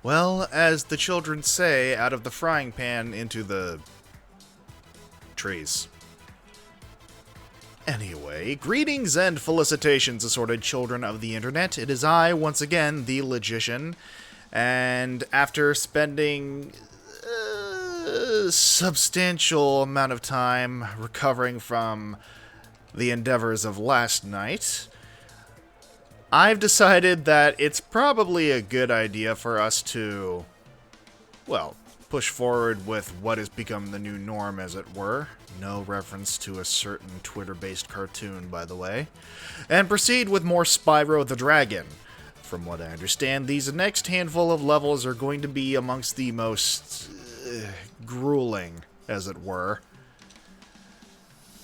Well, as the children say, out of the frying pan into the trees. Anyway, greetings and felicitations, assorted children of the internet. It is I, once again, the Logician, and after spending a substantial amount of time recovering from the endeavors of last night, I've decided that it's probably a good idea for us to, well, push forward with what has become the new norm, as it were. No reference to a certain Twitter-based cartoon, by the way. And proceed with more Spyro the Dragon. From what I understand, these next handful of levels are going to be amongst the most grueling, as it were.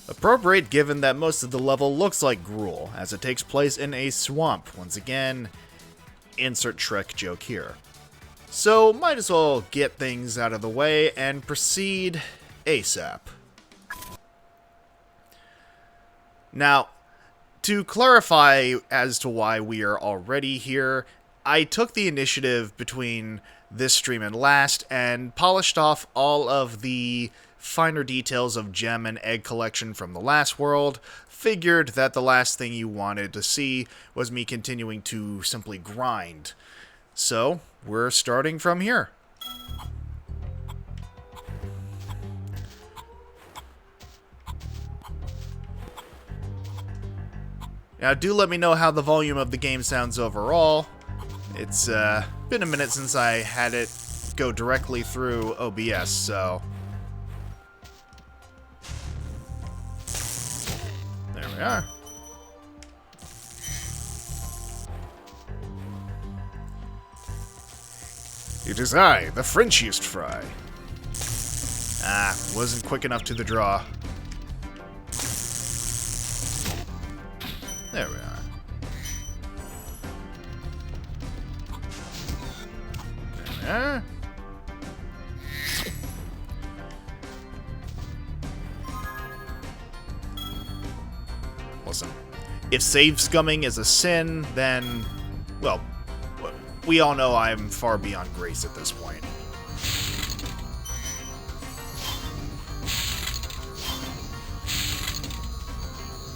Appropriate given that most of the level looks like gruel, as it takes place in a swamp. Once again, insert Shrek joke here. So, might as well get things out of the way and proceed ASAP. Now, to clarify as to why we are already here, I took the initiative between this stream and last and polished off all of the finer details of gem and egg collection from the last world. Figured that the last thing you wanted to see was me continuing to simply grind. So, we're starting from here. Now, do let me know how the volume of the game sounds overall. It's been a minute since I had it go directly through OBS, so... there we are. It is I, the Frenchiest fry. Ah, wasn't quick enough to the draw. There we are. There we are. Listen, if save scumming is a sin, then, well, we all know I'm far beyond grace at this point.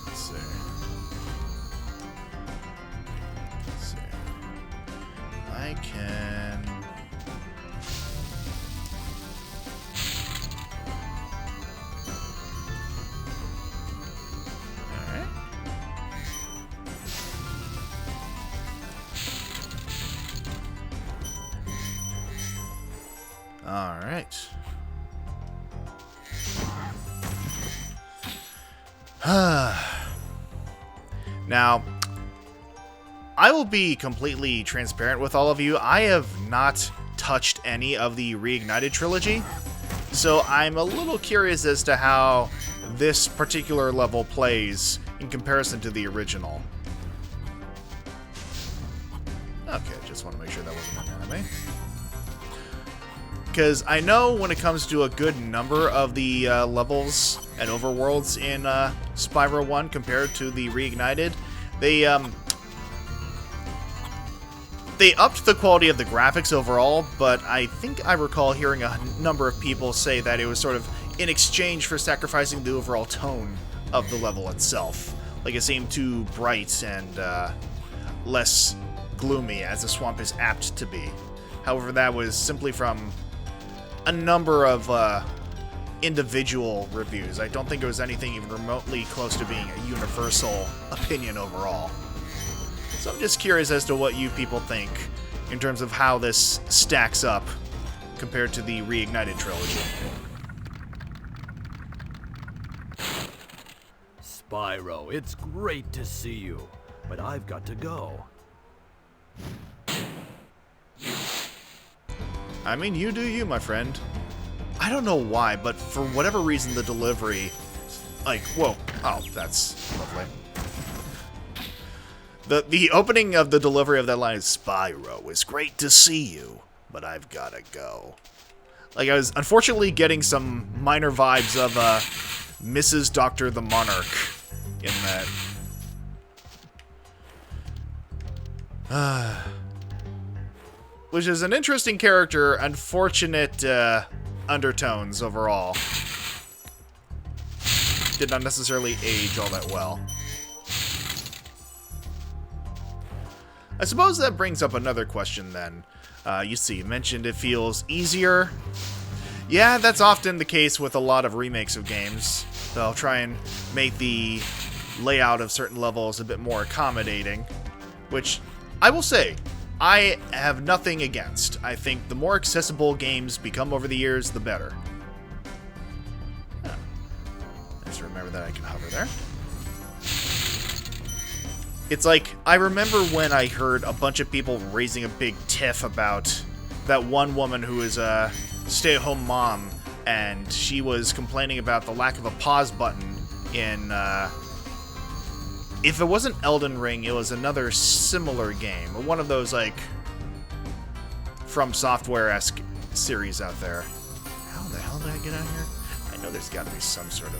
Let's see. I can... Alright. Alright. Now, I will be completely transparent with all of you. I have not touched any of the Reignited trilogy, so I'm a little curious as to how this particular level plays in comparison to the original. Okay, just want to make sure that wasn't an enemy. Because I know when it comes to a good number of the levels and overworlds in Spyro 1 compared to the Reignited, they upped the quality of the graphics overall, but I think I recall hearing a number of people say that it was sort of in exchange for sacrificing the overall tone of the level itself. Like it seemed too bright and less gloomy, as the swamp is apt to be. However, that was simply from a number of individual reviews. I don't think it was anything even remotely close to being a universal opinion overall. So I'm just curious as to what you people think in terms of how this stacks up compared to the Reignited trilogy. Spyro, it's great to see you, but I've got to go. I mean, you do you, my friend. I don't know why, but for whatever reason, the delivery... Like, whoa. Oh, that's lovely. The opening of the delivery of that line is, Spyro, it's great to see you, but I've gotta go. Like, I was unfortunately getting some minor vibes of Mrs. Dr. the Monarch in that. which is an interesting character, unfortunate undertones overall. Did not necessarily age all that well. I suppose that brings up another question then. You mentioned it feels easier. Yeah, that's often the case with a lot of remakes of games. They'll try and make the layout of certain levels a bit more accommodating, which I will say, I have nothing against. I think the more accessible games become over the years, the better. Just remember that I can hover there. It's like, I remember when I heard a bunch of people raising a big tiff about that one woman who is a stay-at-home mom, and she was complaining about the lack of a pause button in, if it wasn't Elden Ring, it was another similar game. One of those, like, From Software-esque series out there. How the hell did I get out here? I know there's got to be some sort of...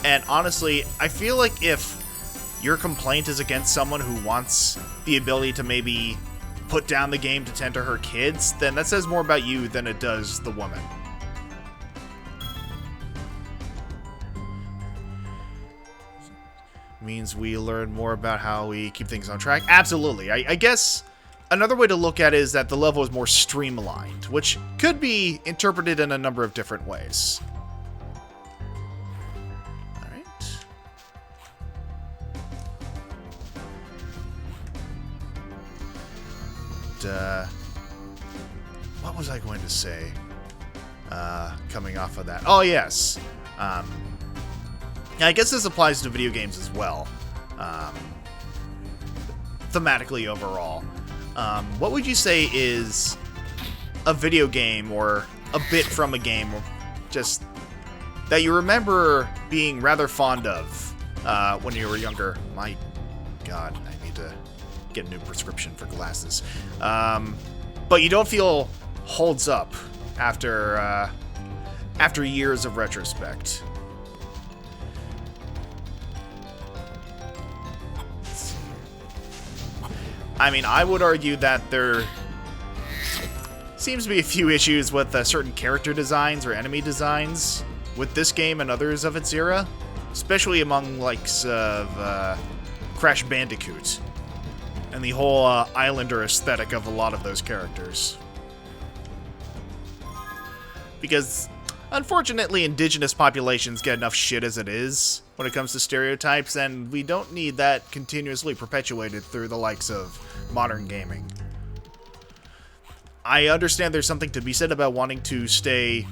And honestly, I feel like if your complaint is against someone who wants the ability to maybe put down the game to tend to her kids, then that says more about you than it does the woman. Means we learn more about how we keep things on track. Absolutely. I guess another way to look at it is that the level is more streamlined, which could be interpreted in a number of different ways. What was I going to say coming off of that? Oh, yes. Yeah, I guess this applies to video games as well. Thematically overall. What would you say is a video game or a bit from a game just that you remember being rather fond of when you were younger? My God, I need to get a new prescription for glasses. But you don't feel holds up after years of retrospect. I mean, I would argue that there seems to be a few issues with certain character designs or enemy designs with this game and others of its era, especially among likes of Crash Bandicoot and the whole Islander aesthetic of a lot of those characters. Because, unfortunately, indigenous populations get enough shit as it is when it comes to stereotypes, and we don't need that continuously perpetuated through the likes of modern gaming. I understand there's something to be said about wanting to stay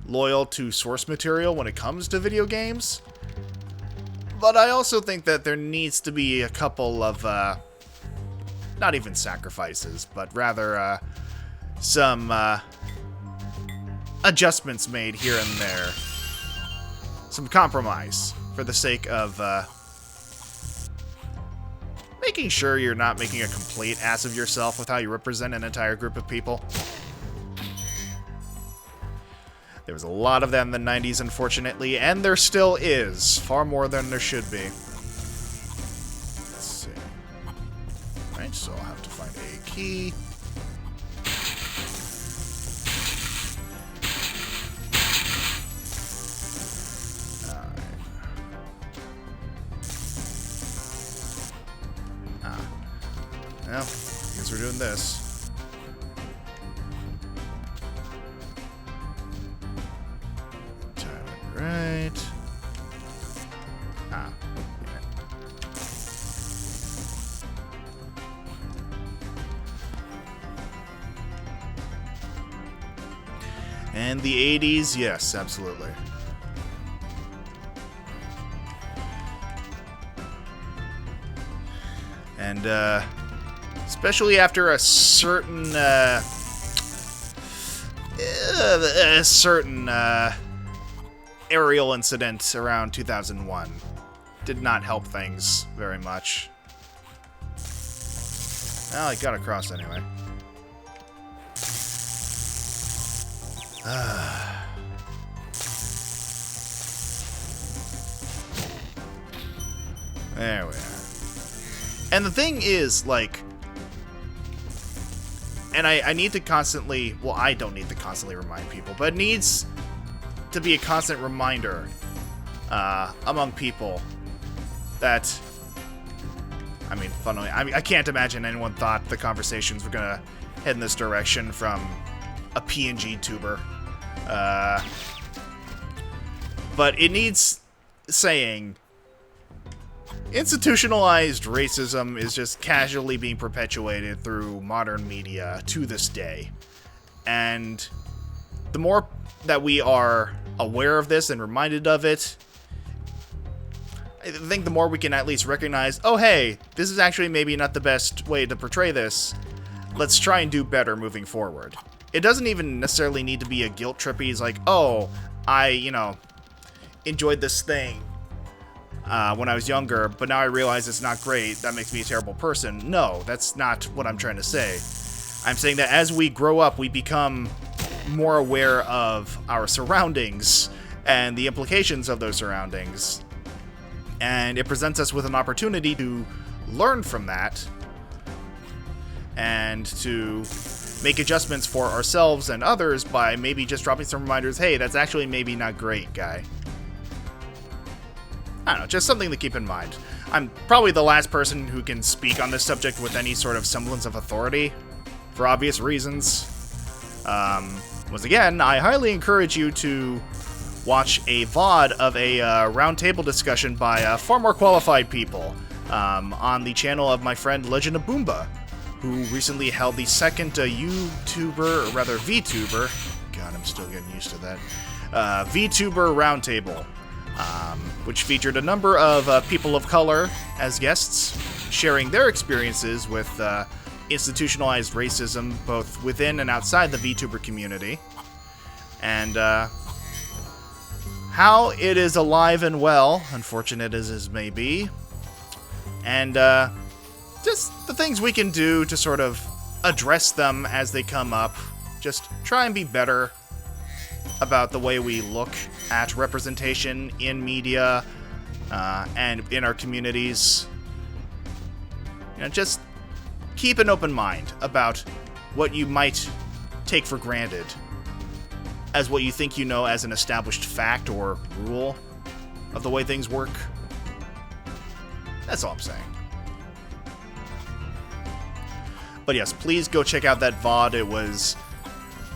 loyal to source material when it comes to video games, but I also think that there needs to be a couple of, not even sacrifices, but rather some adjustments made here and there. Some compromise for the sake of making sure you're not making a complete ass of yourself with how you represent an entire group of people. There was a lot of that in the 90s, unfortunately, and there still is. Far more than there should be. Let's see. Alright, so I'll have to find a key. Well, I guess we're doing this. Time it right. Okay. And the 80s, yes, absolutely. And, especially after a certain, aerial incident around 2001. Did not help things very much. Well, I got across anyway. There we are. And the thing is, like, and I need to constantly, well, I don't need to constantly remind people, but it needs to be a constant reminder among people that, I mean, funnily, I can't imagine anyone thought the conversations were gonna head in this direction from a PNG tuber. But it needs saying, institutionalized racism is just casually being perpetuated through modern media to this day. And the more that we are aware of this and reminded of it, I think the more we can at least recognize, oh hey, this is actually maybe not the best way to portray this. Let's try and do better moving forward. It doesn't even necessarily need to be a guilt trip. He's like, oh, I, enjoyed this thing when I was younger, but now I realize it's not great. That makes me a terrible person. No, that's not what I'm trying to say. I'm saying that as we grow up, we become more aware of our surroundings and the implications of those surroundings. And it presents us with an opportunity to learn from that and to make adjustments for ourselves and others by maybe just dropping some reminders, hey, that's actually maybe not great, guy. I don't know, just something to keep in mind. I'm probably the last person who can speak on this subject with any sort of semblance of authority, for obvious reasons. Once again, I highly encourage you to watch a VOD of a roundtable discussion by far more qualified people on the channel of my friend Legend of Boomba, who recently held the second YouTuber, or rather VTuber, God, I'm still getting used to that, VTuber roundtable, which featured a number of people of color as guests, sharing their experiences with institutionalized racism both within and outside the VTuber community, and how it is alive and well, unfortunate as it may be, and just the things we can do to sort of address them as they come up. Just try and be better about the way we look at representation in media and in our communities. Just keep an open mind about what you might take for granted as what you think you know as an established fact or rule of the way things work. That's all I'm saying. But yes, please go check out that VOD. It was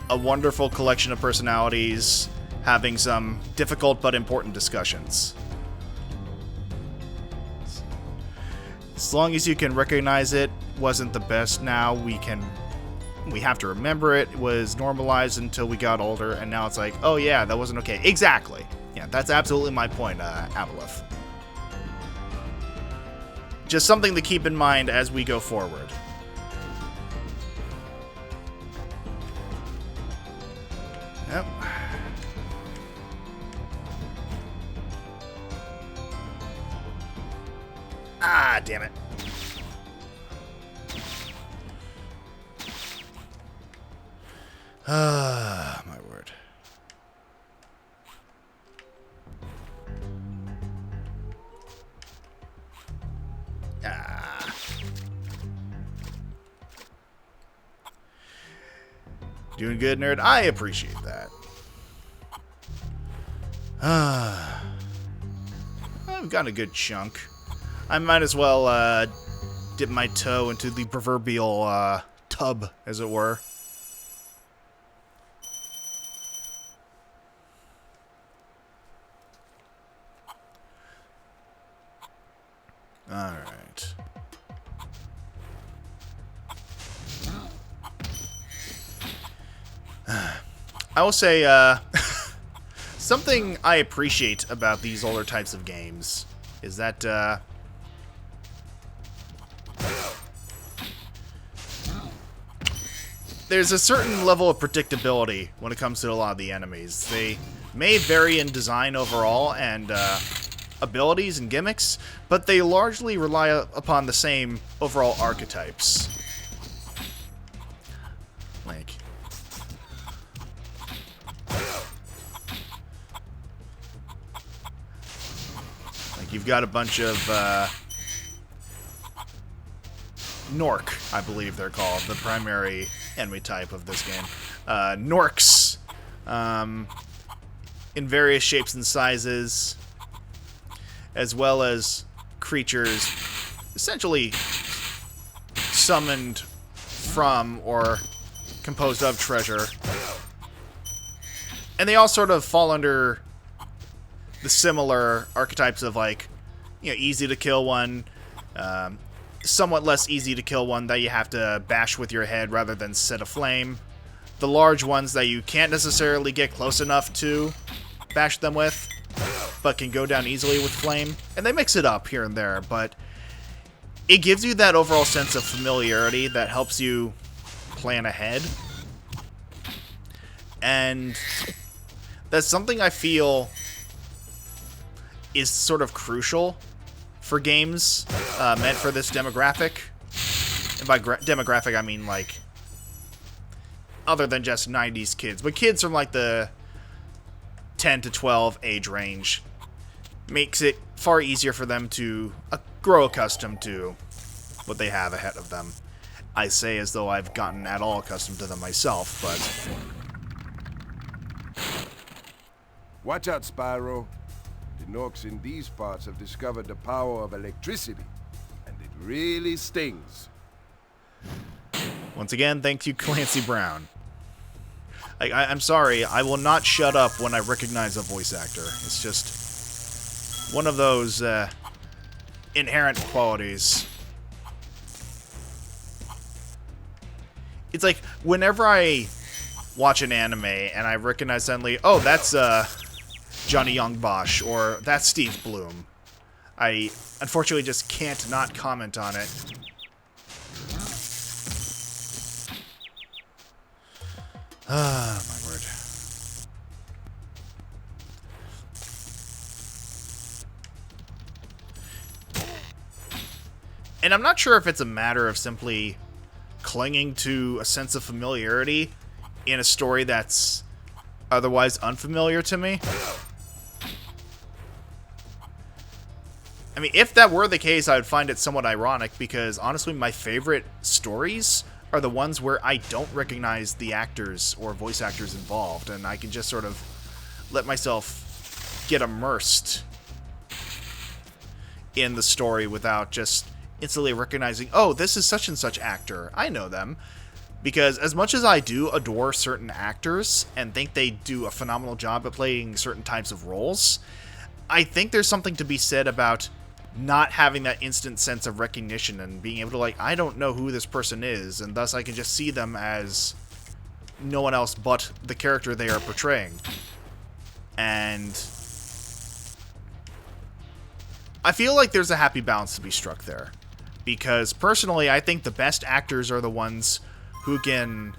a wonderful collection of personalities having some difficult but important discussions. As long as you can recognize it wasn't the best now, we have to remember it was normalized until we got older, and now it's like, oh yeah, that wasn't okay. Exactly. Yeah, that's absolutely my point, Avalith. Just something to keep in mind as we go forward. Yep. Ah, damn it. Ah, my word. Ah. Doing good, nerd? I appreciate that. I've got a good chunk. I might as well dip my toe into the proverbial tub, as it were. Alright. I will say, something I appreciate about these older types of games is that, there's a certain level of predictability when it comes to a lot of the enemies. They may vary in design overall and abilities and gimmicks, but they largely rely upon the same overall archetypes. Like, you've got a bunch of Nork, I believe they're called, the primary enemy type of this game. Norks, in various shapes and sizes, as well as creatures essentially summoned from or composed of treasure. And they all sort of fall under the similar archetypes of, like, you know, easy to kill one, somewhat less easy to kill one that you have to bash with your head rather than set aflame. The large ones that you can't necessarily get close enough to bash them with, but can go down easily with flame. And they mix it up here and there, but it gives you that overall sense of familiarity that helps you plan ahead. And that's something I feel is sort of crucial for games meant for this demographic. And by demographic, I mean, like, other than just 90s kids, but kids from, like, the 10 to 12 age range. Makes it far easier for them to grow accustomed to what they have ahead of them. I say as though I've gotten at all accustomed to them myself, but... Watch out, Spyro. The Norks in these parts have discovered the power of electricity, and it really stings. Once again, thank you, Clancy Brown. I'm sorry, I will not shut up when I recognize a voice actor. It's just one of those inherent qualities. It's like, whenever I watch an anime and I recognize suddenly, oh, that's Johnny Young Bosch, or that's Steve Bloom, I unfortunately just can't not comment on it. Ah, my word. And I'm not sure if it's a matter of simply clinging to a sense of familiarity in a story that's otherwise unfamiliar to me. I mean, if that were the case, I would find it somewhat ironic, because honestly, my favorite stories are the ones where I don't recognize the actors or voice actors involved, and I can just sort of let myself get immersed in the story without just instantly recognizing, oh, this is such and such actor. I know them. Because as much as I do adore certain actors and think they do a phenomenal job at playing certain types of roles, I think there's something to be said about not having that instant sense of recognition and being able to, like, I don't know who this person is, and thus I can just see them as no one else but the character they are portraying. And I feel like there's a happy balance to be struck there. Because personally, I think the best actors are the ones who can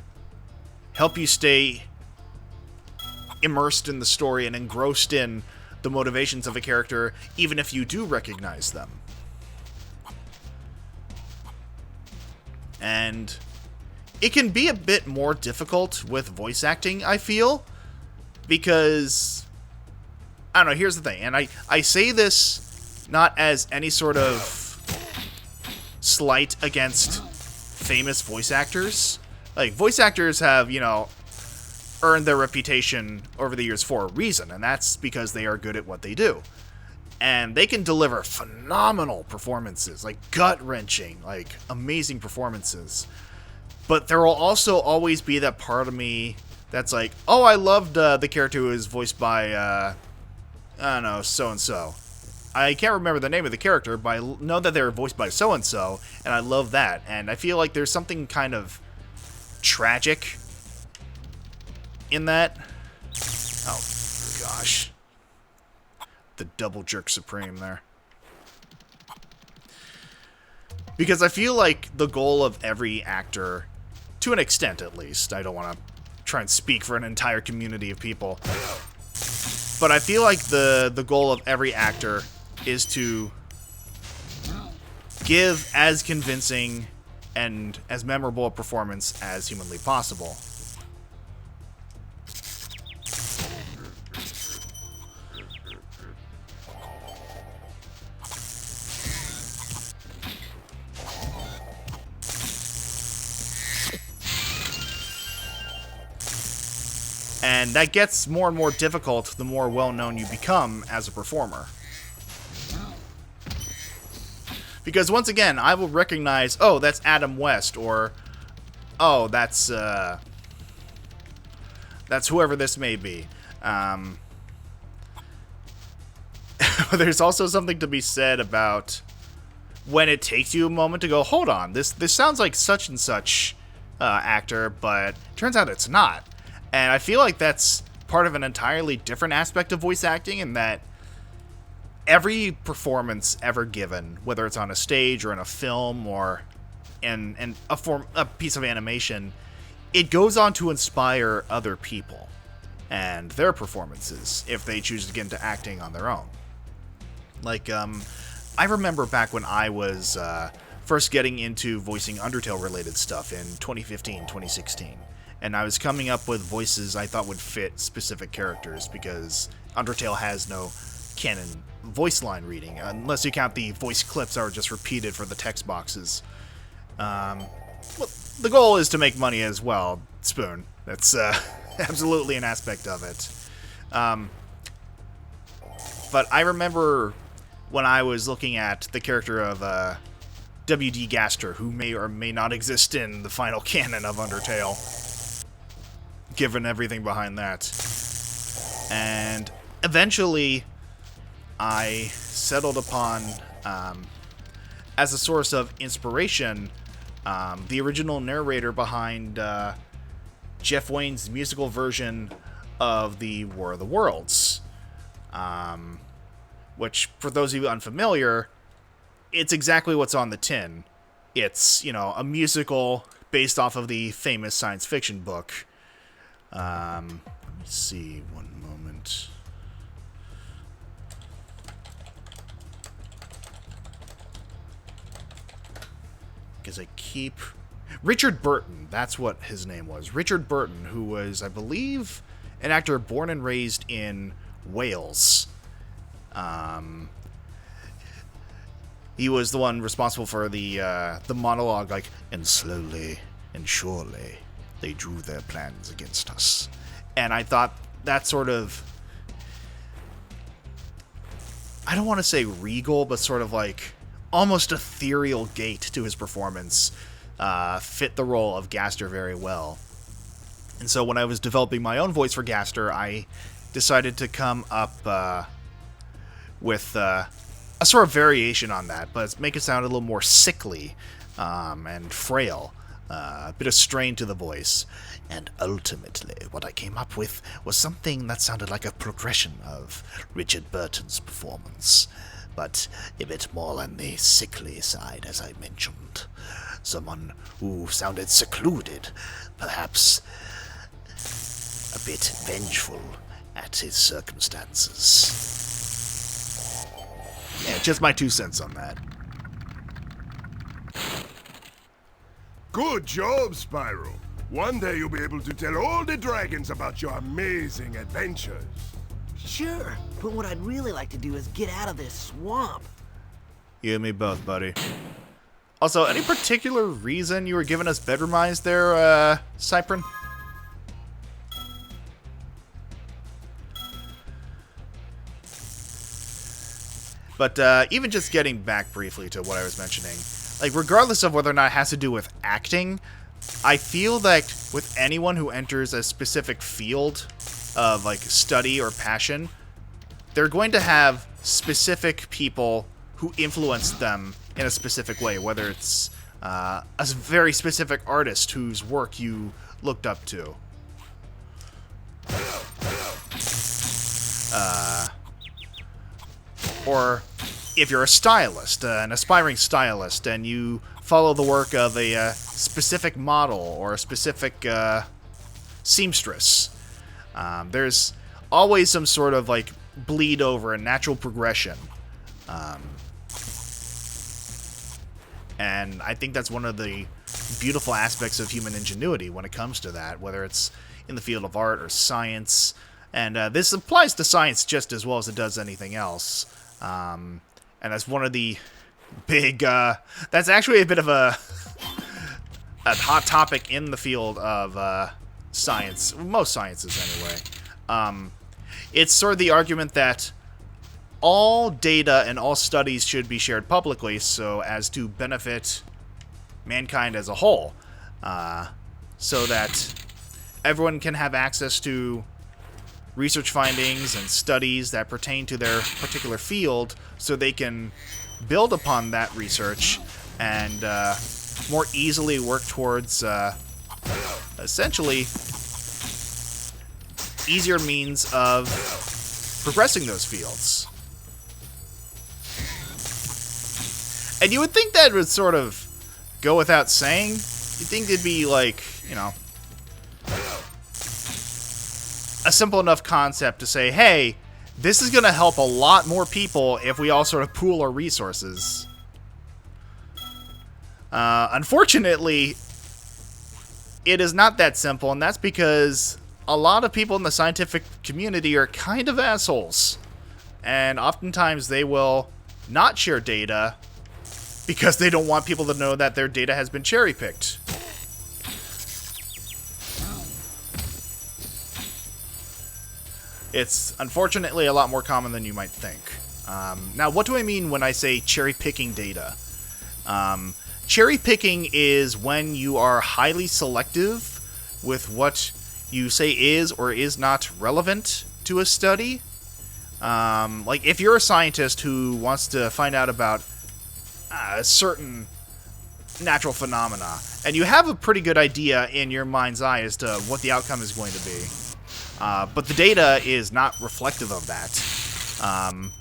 help you stay immersed in the story and engrossed in the motivations of a character, even if you do recognize them. And it can be a bit more difficult with voice acting, I feel, because, I don't know, here's the thing, and I say this not as any sort of slight against famous voice actors. Like, voice actors have, you know, earned their reputation over the years for a reason, and that's because they are good at what they do. And they can deliver phenomenal performances, like gut-wrenching, like amazing performances. But there will also always be that part of me that's like, oh, I loved the character who is voiced by, I don't know, so-and-so. I can't remember the name of the character, but I know that they were voiced by so-and-so, and I love that. And I feel like there's something kind of tragic in that. Oh, gosh. The double jerk supreme there. Because I feel like the goal of every actor, to an extent at least, I don't want to try and speak for an entire community of people, but I feel like the goal of every actor is to give as convincing and as memorable a performance as humanly possible. And that gets more and more difficult the more well-known you become as a performer. Because once again, I will recognize, oh, that's Adam West, or, oh, that's whoever this may be. There's also something to be said about when it takes you a moment to go, hold on, this sounds like such and such actor, but turns out it's not. And I feel like that's part of an entirely different aspect of voice acting, in that every performance ever given, whether it's on a stage or in a film or in a piece of animation, it goes on to inspire other people and their performances if they choose to get into acting on their own. Like, I remember back when I was first getting into voicing Undertale-related stuff in 2015, 2016. And I was coming up with voices I thought would fit specific characters, because Undertale has no canon voice line reading, unless you count the voice clips that are just repeated for the text boxes. Well, the goal is to make money as well, Spoon. That's absolutely an aspect of it. But I remember when I was looking at the character of W.D. Gaster, who may or may not exist in the final canon of Undertale, given everything behind that. And eventually, I settled upon, as a source of inspiration, the original narrator behind Jeff Wayne's musical version of the War of the Worlds. Which, for those of you unfamiliar, it's exactly what's on the tin. It's, you know, a musical based off of the famous science fiction book. Let me see, one moment. Because I keep... Richard Burton, that's what his name was. Richard Burton, who was, I believe, an actor born and raised in Wales. He was the one responsible for the monologue, like, and slowly and surely they drew their plans against us. And I thought that sort of, I don't want to say regal, but sort of like almost ethereal gait to his performance fit the role of Gaster very well. And so when I was developing my own voice for Gaster, I decided to come up with a sort of variation on that, but make it sound a little more sickly and frail. A bit of strain to the voice. And ultimately, what I came up with was something that sounded like a progression of Richard Burton's performance, but a bit more on the sickly side, as I mentioned. Someone who sounded secluded, perhaps a bit vengeful at his circumstances. Yeah, just my 2 cents on that. Good job, Spyro. One day you'll be able to tell all the dragons about your amazing adventures. Sure, but what I'd really like to do is get out of this swamp. You and me both, buddy. Also, any particular reason you were giving us bedroom eyes there, Cyprin? But even just getting back briefly to what I was mentioning, like, regardless of whether or not it has to do with acting, I feel that with anyone who enters a specific field of, like, study or passion, they're going to have specific people who influence them in a specific way, whether it's a very specific artist whose work you looked up to. Or if you're a stylist, an aspiring stylist, and you follow the work of a specific model or a specific seamstress, there's always some sort of, like, bleed over and natural progression. And I think that's one of the beautiful aspects of human ingenuity when it comes to that, whether it's in the field of art or science. And this applies to science just as well as it does anything else. And that's one of the big... that's actually a bit of a hot topic in the field of science, most sciences anyway. It's sort of the argument that all data and all studies should be shared publicly so as to benefit mankind as a whole, so that everyone can have access to research findings and studies that pertain to their particular field, so they can build upon that research and more easily work towards essentially easier means of progressing those fields. And you would think that would sort of go without saying. You'd think it'd be like, you know, a simple enough concept to say, hey, this is going to help a lot more people if we all sort of pool our resources. Unfortunately, it is not that simple, and that's because a lot of people in the scientific community are kind of assholes. And oftentimes they will not share data because they don't want people to know that their data has been cherry-picked. It's unfortunately a lot more common than you might think. Now, what do I mean when I say cherry-picking data? Cherry-picking is when you are highly selective with what you say is or is not relevant to a study. Like, if you're a scientist who wants to find out about a certain natural phenomena, and you have a pretty good idea in your mind's eye as to what the outcome is going to be, but the data is not reflective of that.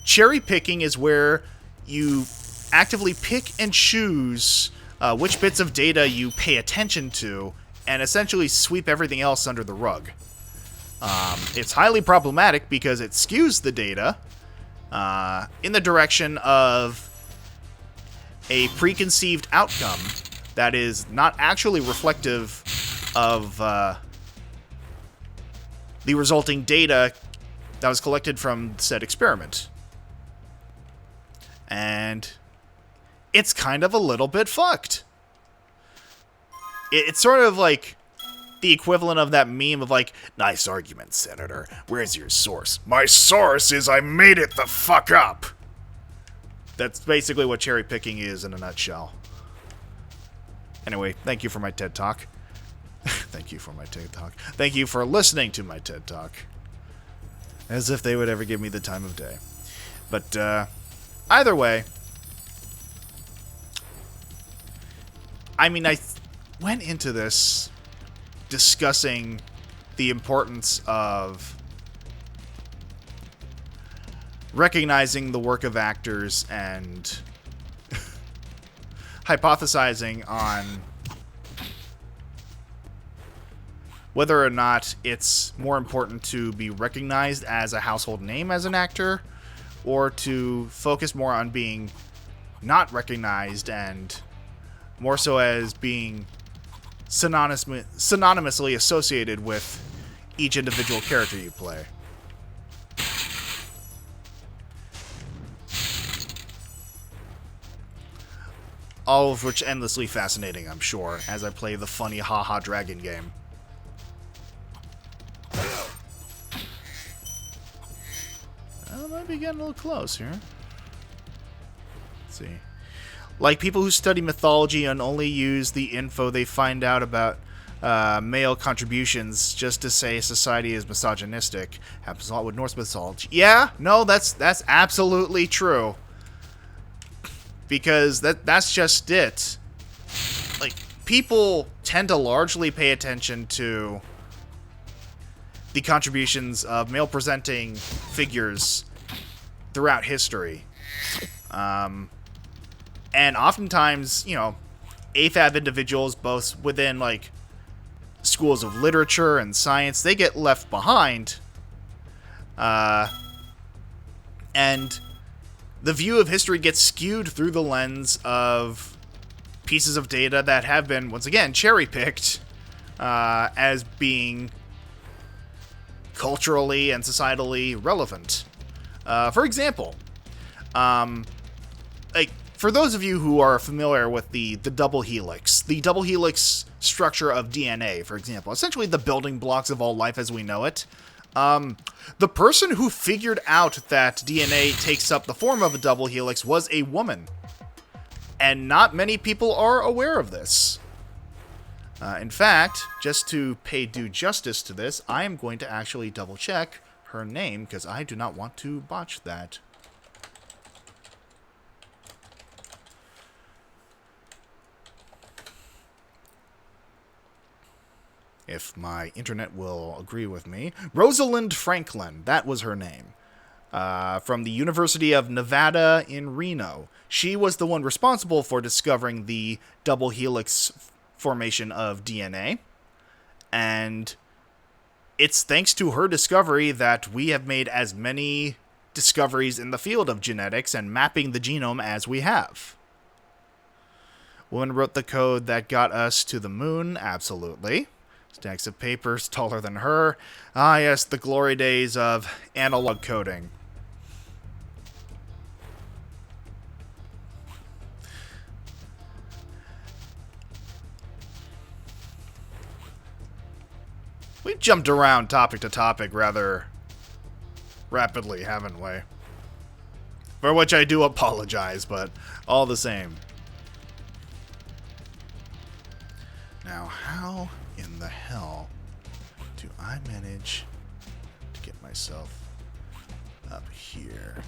Cherry picking is where you actively pick and choose which bits of data you pay attention to, and essentially sweep everything else under the rug. It's highly problematic because it skews the data in the direction of a preconceived outcome that is not actually reflective of the resulting data that was collected from said experiment. And it's kind of a little bit fucked. It's sort of like the equivalent of that meme of like, nice argument, Senator. Where's your source? My source is I made it the fuck up. That's basically what cherry picking is in a nutshell. Anyway, thank you for my TED Talk. Thank you for my TED Talk. Thank you for listening to my TED Talk. As if they would ever give me the time of day. But, either way, I mean, I went into this discussing the importance of recognizing the work of actors and hypothesizing on whether or not it's more important to be recognized as a household name as an actor, or to focus more on being not recognized and more so as being synonymously associated with each individual character you play. All of which endlessly fascinating, I'm sure, as I play the funny haha dragon game. I might be getting a little close here. Let's see. Like people who study mythology and only use the info they find out about male contributions just to say society is misogynistic. Happens a lot with Norse mythology. Yeah, no, that's absolutely true. Because that's just it. Like, people tend to largely pay attention to the contributions of male-presenting figures throughout history. And oftentimes, you know, AFAB individuals, both within, like, schools of literature and science, they get left behind. And the view of history gets skewed through the lens of pieces of data that have been, once again, cherry-picked as being culturally and societally relevant. For example, like, for those of you who are familiar with the double helix structure of DNA, for example. Essentially the building blocks of all life as we know it. The person who figured out that DNA takes up the form of a double helix was a woman. And not many people are aware of this. In fact, just to pay due justice to this, I am going to actually double check her name, because I do not want to botch that. If my internet will agree with me. Rosalind Franklin, that was her name. From the University of Nevada in Reno. She was the one responsible for discovering the double helix formation of DNA. And it's thanks to her discovery that we have made as many discoveries in the field of genetics and mapping the genome as we have. Woman wrote the code that got us to the moon, absolutely. Stacks of papers taller than her. Ah, yes, the glory days of analog coding. We jumped around topic to topic rather rapidly, haven't we? For which I do apologize, but all the same. Now, how in the hell do I manage to get myself up here?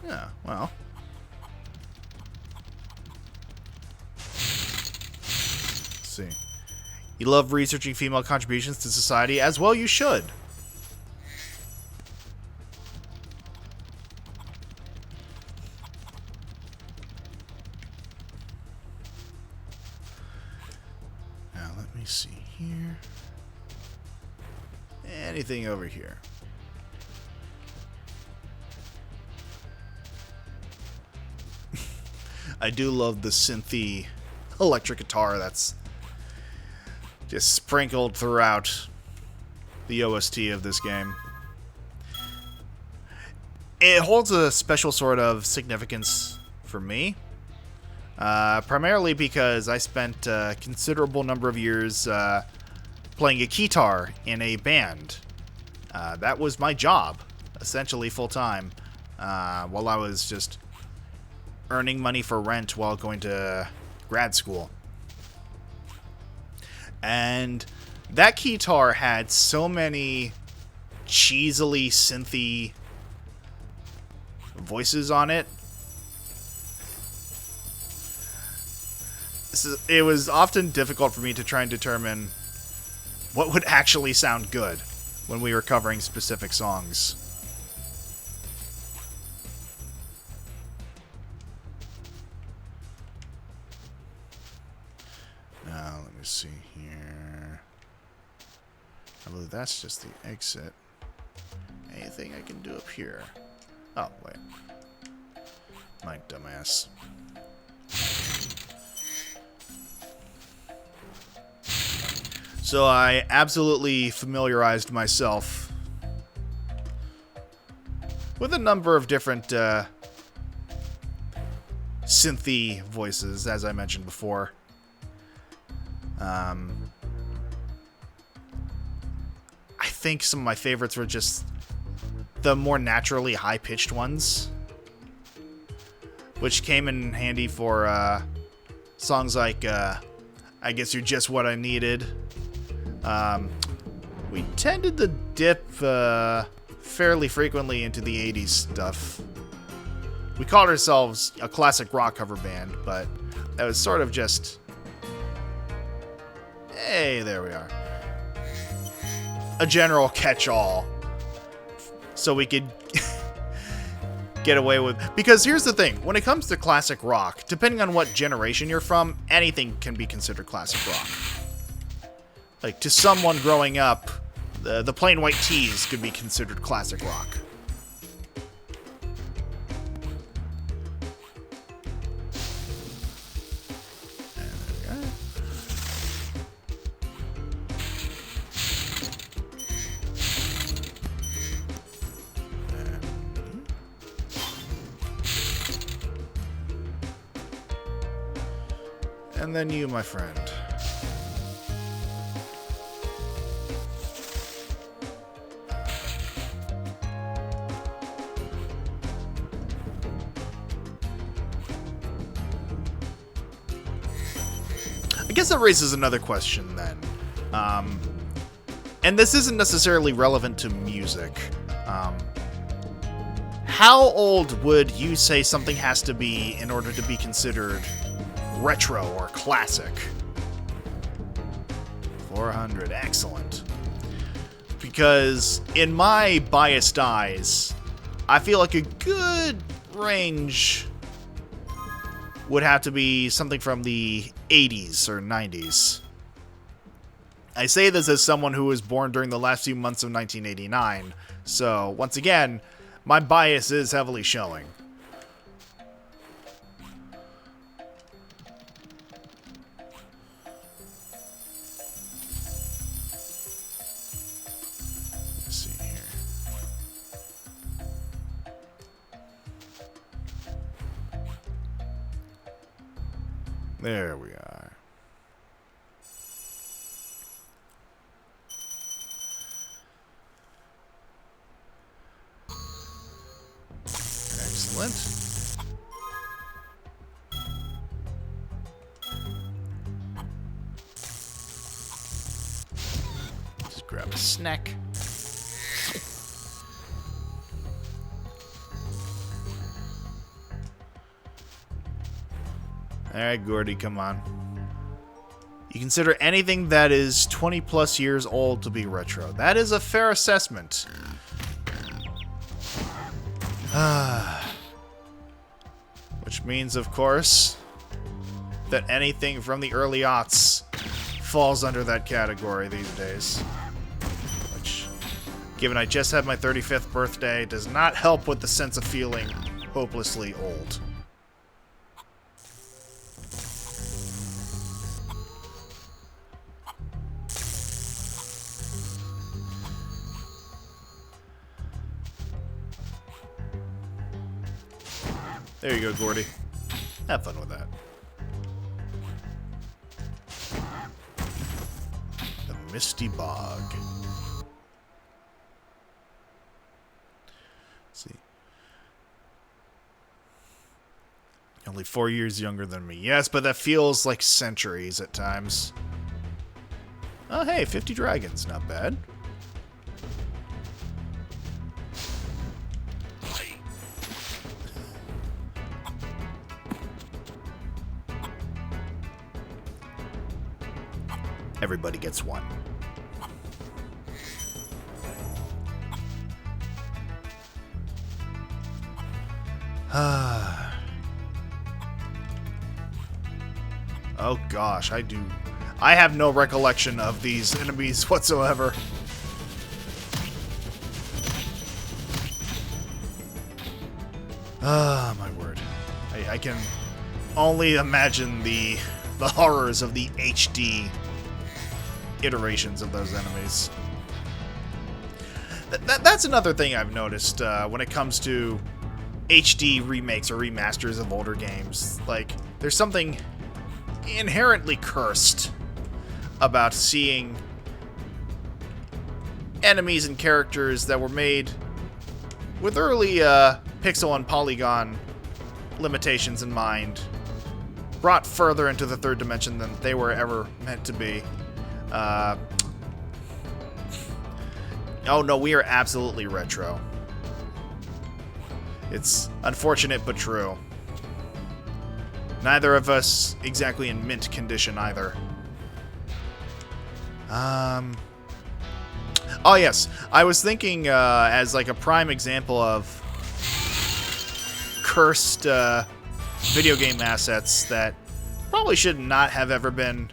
Yeah, well. Let's see. You love researching female contributions to society, as well you should. Now, let me see here. Anything over here? I do love the synthy electric guitar that's just sprinkled throughout the OST of this game. It holds a special sort of significance for me. Primarily because I spent a considerable number of years playing a guitar in a band. That was my job, essentially full-time, while I was just earning money for rent while going to grad school. And that guitar had so many cheesily synthy voices on it. It was often difficult for me to try and determine what would actually sound good when we were covering specific songs. Now, let me see here. I believe that's just the exit. Anything I can do up here? Oh, wait. My dumbass. So I absolutely familiarized myself with a number of different synthy voices, as I mentioned before. I think some of my favorites were just the more naturally high-pitched ones, which came in handy for songs like I Guess You're Just What I Needed. We tended to dip fairly frequently into the 80s stuff. We called ourselves a classic rock cover band, but that was sort of just... Hey, there we are. A general catch-all. So we could get away with... Because here's the thing. When it comes to classic rock, depending on what generation you're from, anything can be considered classic rock. Like, to someone growing up, the Plain White T's could be considered classic rock. And then you, my friend. I guess that raises another question then. And this isn't necessarily relevant to music. How old would you say something has to be in order to be considered retro or classic? 400, excellent. Because in my biased eyes, I feel like a good range would have to be something from the 80s or 90s. I say this as someone who was born during the last few months of 1989, so once again, my bias is heavily showing. Let's see here. There we are. Excellent. Just grab a snack. Alright, Gordy, come on. You consider anything that is 20 plus years old to be retro. That is a fair assessment. Which means, of course, that anything from the early aughts falls under that category these days. Which, given I just had my 35th birthday, does not help with the sense of feeling hopelessly old. There you go, Gordy. Have fun with that. The Misty Bog. Let's see. Only 4 years younger than me. Yes, but that feels like centuries at times. Oh, hey, 50 dragons. Not bad. Everybody gets one. Oh gosh, I have no recollection of these enemies whatsoever. Ah, my word. I can only imagine the horrors of the HD iterations of those enemies. That's another thing I've noticed when it comes to HD remakes or remasters of older games. Like, there's something inherently cursed about seeing enemies and characters that were made with early pixel and polygon limitations in mind brought further into the third dimension than they were ever meant to be. Oh no, we are absolutely retro. It's unfortunate but true. Neither of us exactly in mint condition either. Oh yes, I was thinking as like a prime example of cursed video game assets that probably should not have ever been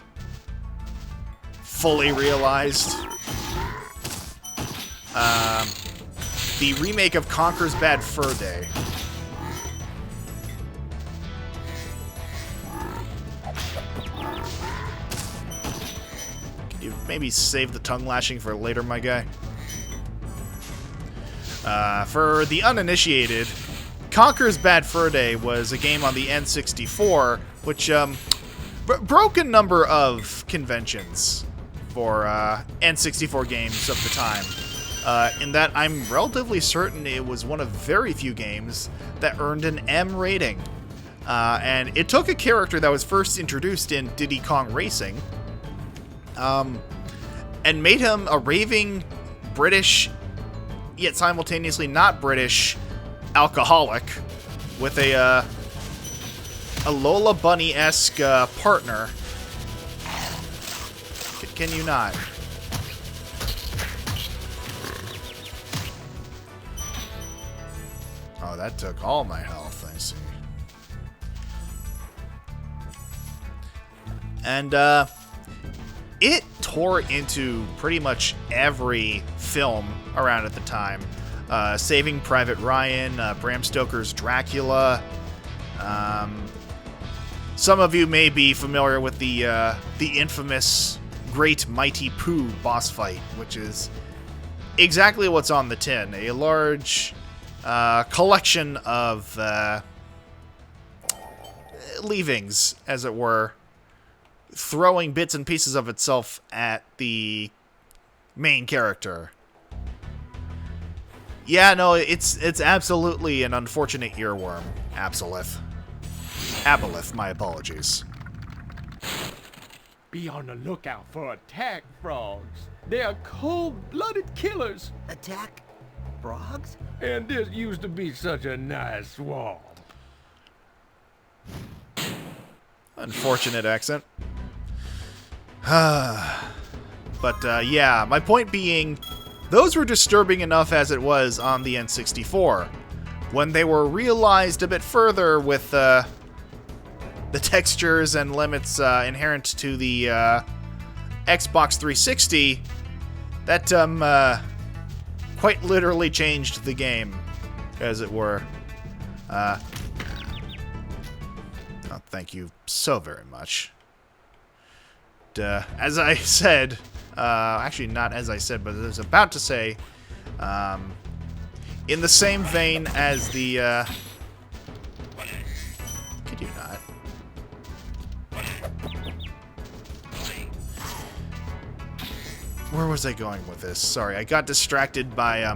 fully realized. The remake of Conker's Bad Fur Day. Can you maybe save the tongue lashing for later, my guy? For the uninitiated, Conker's Bad Fur Day was a game on the N64, which broken number of conventions for N64 games of the time. In that I'm relatively certain it was one of very few games that earned an M rating. And it took a character that was first introduced in Diddy Kong Racing, and made him a raving British, yet simultaneously not British, alcoholic with a Lola Bunny-esque partner. Can you not? Oh, that took all my health, I see. And, it tore into pretty much every film around at the time. Saving Private Ryan, Bram Stoker's Dracula. Some of you may be familiar with the infamous Great Mighty Pooh boss fight, which is exactly what's on the tin. A large collection of leavings, as it were, throwing bits and pieces of itself at the main character. Yeah, no, it's absolutely an unfortunate earworm. Aboleth, my apologies. Be on the lookout for attack frogs. They are cold-blooded killers. Attack frogs? And this used to be such a nice swamp. Unfortunate accent. But, yeah, my point being, those were disturbing enough as it was on the N64. When they were realized a bit further with the textures and limits inherent to the Xbox 360, that quite literally changed the game, as it were. Oh, thank you so very much. As I said, actually not as I said, but I was about to say, in the same vein as the, could you not? Where was I going with this? Sorry, I got distracted by, I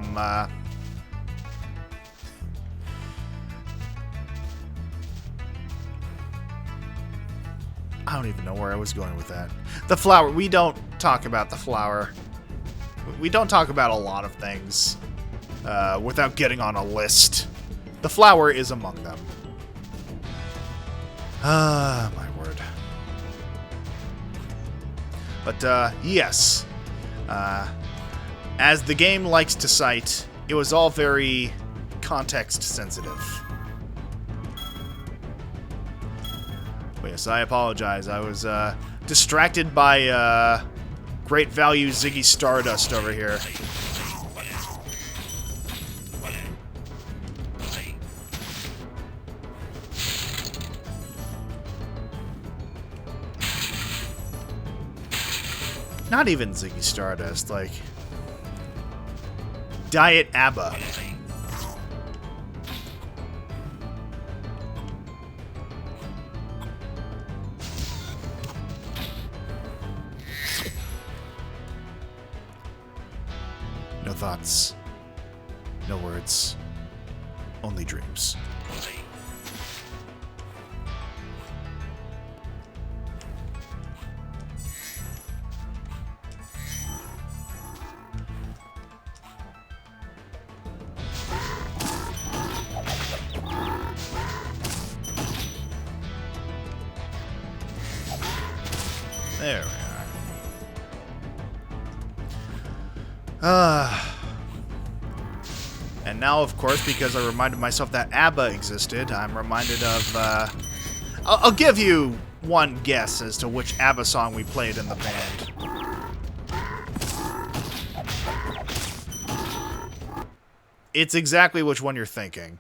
don't even know where I was going with that. The flower. We don't talk about the flower. We don't talk about a lot of things without getting on a list. The flower is among them. Ah, my word. But, yes. As the game likes to cite, it was all very context sensitive. Yes, I apologize. I was distracted by great value Ziggy Stardust over here. Not even Ziggy Stardust, like Diet ABBA. No thoughts, no words, only dreams. There we are. And now, of course, because I reminded myself that ABBA existed, I'm reminded of, I'll give you one guess as to which ABBA song we played in the band. It's exactly which one you're thinking.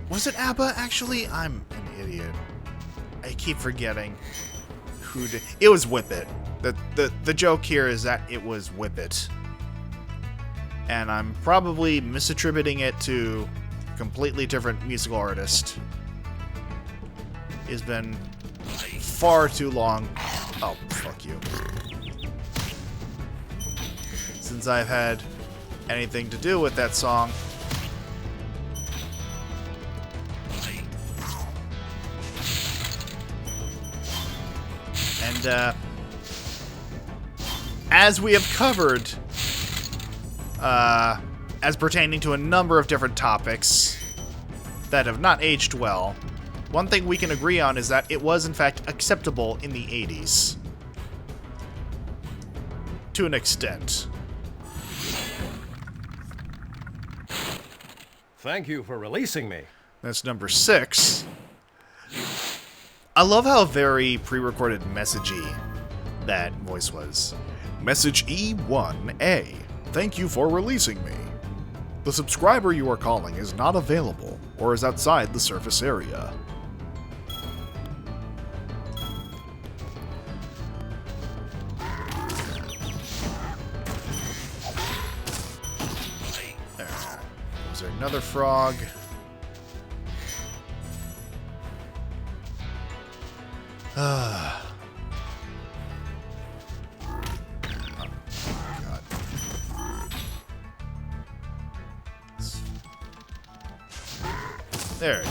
Was it ABBA, actually? I'm an idiot. I keep forgetting who did. It was Whippet. The joke here is that it was Whippet. And I'm probably misattributing it to a completely different musical artist. It's been far too long. Oh, fuck you. Since I've had anything to do with that song. And, as we have covered, as pertaining to a number of different topics that have not aged well, one thing we can agree on is that it was, in fact, acceptable in the 80s. To an extent. Thank you for releasing me. That's number 6. I love how very pre-recorded messagey that voice was. Message E1A. Thank you for releasing me. The subscriber you are calling is not available or is outside the service area. There. Was there another frog? God. There.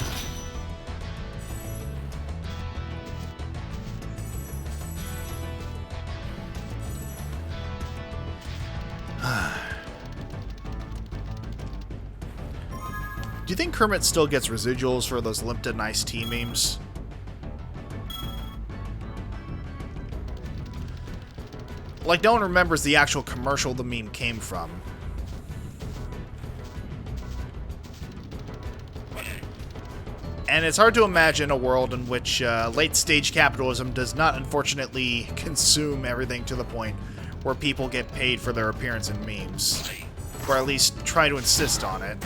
Do you think Kermit still gets residuals for those Lipton iced tea memes? Like, no one remembers the actual commercial the meme came from. And it's hard to imagine a world in which late-stage capitalism does not, unfortunately, consume everything to the point where people get paid for their appearance in memes. Or at least try to insist on it.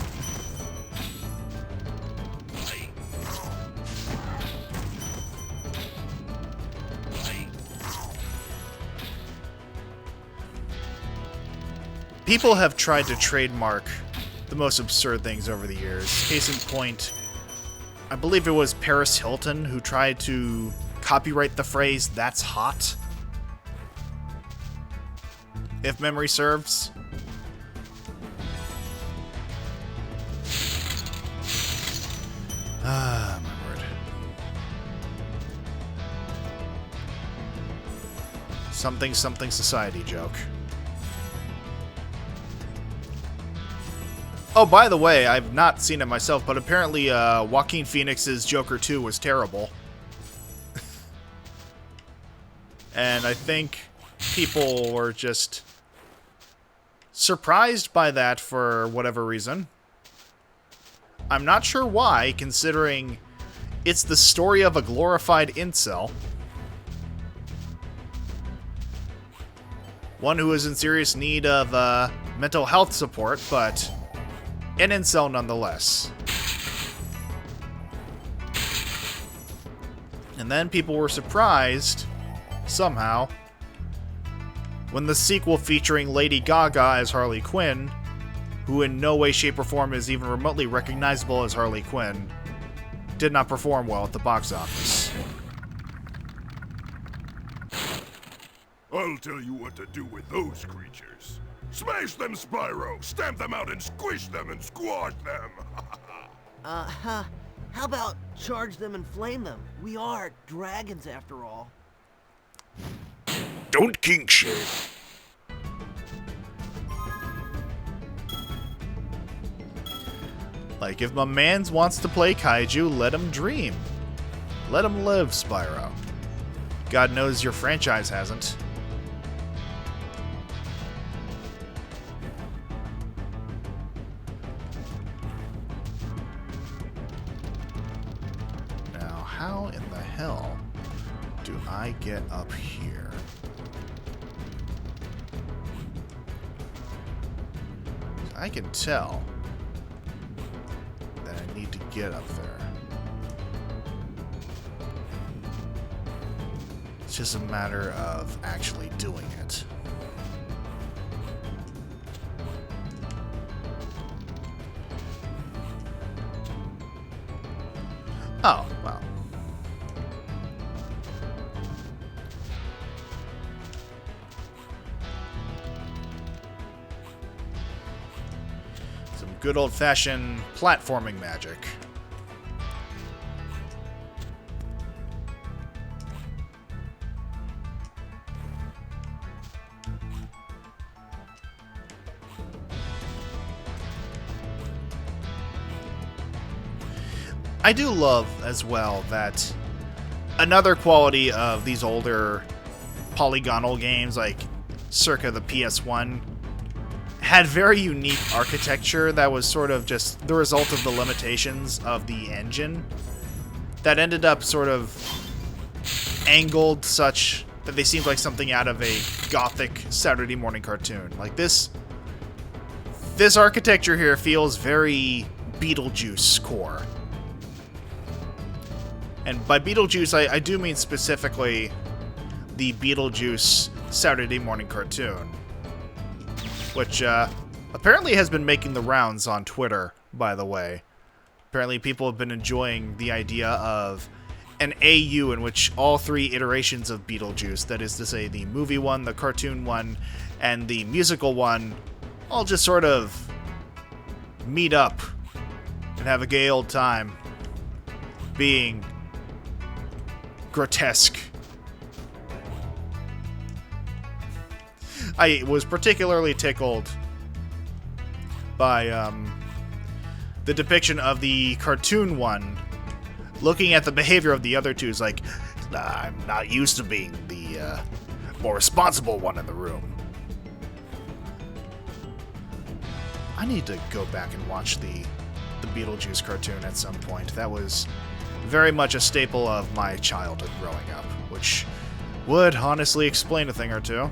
People have tried to trademark the most absurd things over the years. Case in point, I believe it was Paris Hilton who tried to copyright the phrase, "That's hot." If memory serves. Ah, my word. Something something society joke. Oh, by the way, I've not seen it myself, but apparently Joaquin Phoenix's Joker 2 was terrible. And I think people were just surprised by that for whatever reason. I'm not sure why, considering it's the story of a glorified incel. One who is in serious need of mental health support, but an incel nonetheless. And then people were surprised, somehow, when the sequel featuring Lady Gaga as Harley Quinn, who in no way, shape, or form is even remotely recognizable as Harley Quinn, did not perform well at the box office. I'll tell you what to do with those creatures. Smash them, Spyro! Stamp them out and squish them and squash them! How about charge them and flame them? We are dragons after all. Don't kink shame. Like, if my mans wants to play kaiju, let him dream. Let him live, Spyro. God knows your franchise hasn't. Now, how in the hell do I get up here? I can tell that I need to get up there. It's just a matter of actually doing it. Oh, well. Some good old-fashioned platforming magic. I do love, as well, that another quality of these older polygonal games, like circa the PS1, had very unique architecture that was sort of just the result of the limitations of the engine that ended up sort of angled such that they seemed like something out of a gothic Saturday morning cartoon. Like this architecture here feels very Beetlejuice core. And by Beetlejuice, I do mean specifically the Beetlejuice Saturday morning cartoon, which apparently has been making the rounds on Twitter, by the way. Apparently people have been enjoying the idea of an AU in which all three iterations of Beetlejuice, that is to say the movie one, the cartoon one, and the musical one, all just sort of meet up and have a gay old time being grotesque. I was particularly tickled by the depiction of the cartoon one, looking at the behavior of the other two is like, I'm not used to being the more responsible one in the room. I need to go back and watch the Beetlejuice cartoon at some point. That was very much a staple of my childhood growing up, which would honestly explain a thing or two.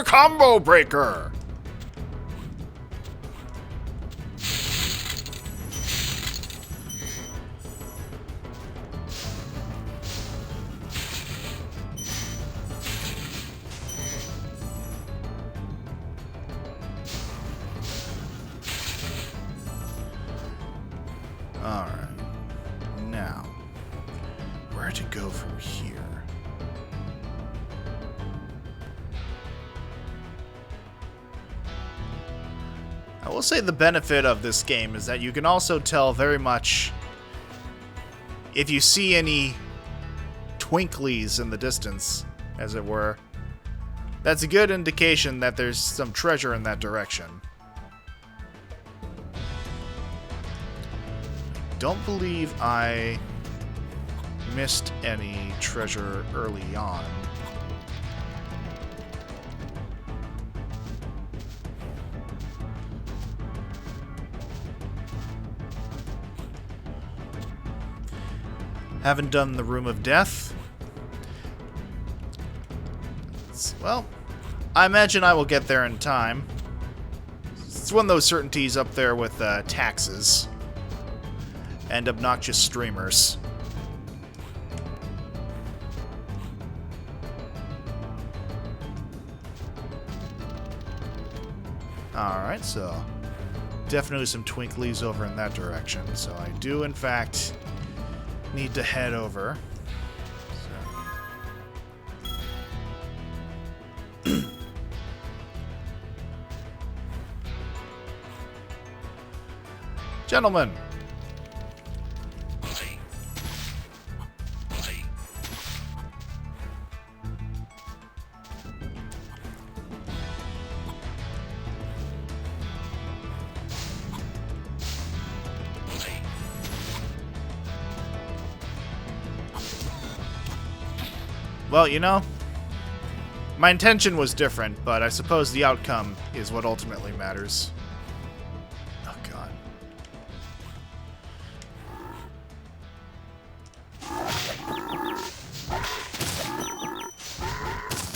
Combo breaker! Alright. Now, where to go from here? I will say the benefit of this game is that you can also tell very much if you see any twinklies in the distance, as it were. That's a good indication that there's some treasure in that direction. Don't believe I missed any treasure early on. Haven't done the Room of Death. Well, I imagine I will get there in time. It's one of those certainties up there with taxes and obnoxious streamers. Alright, so definitely some twinklies over in that direction. So I do, in fact, need to head over. So. Gentlemen. Well, you know, my intention was different, but I suppose the outcome is what ultimately matters. Oh, God.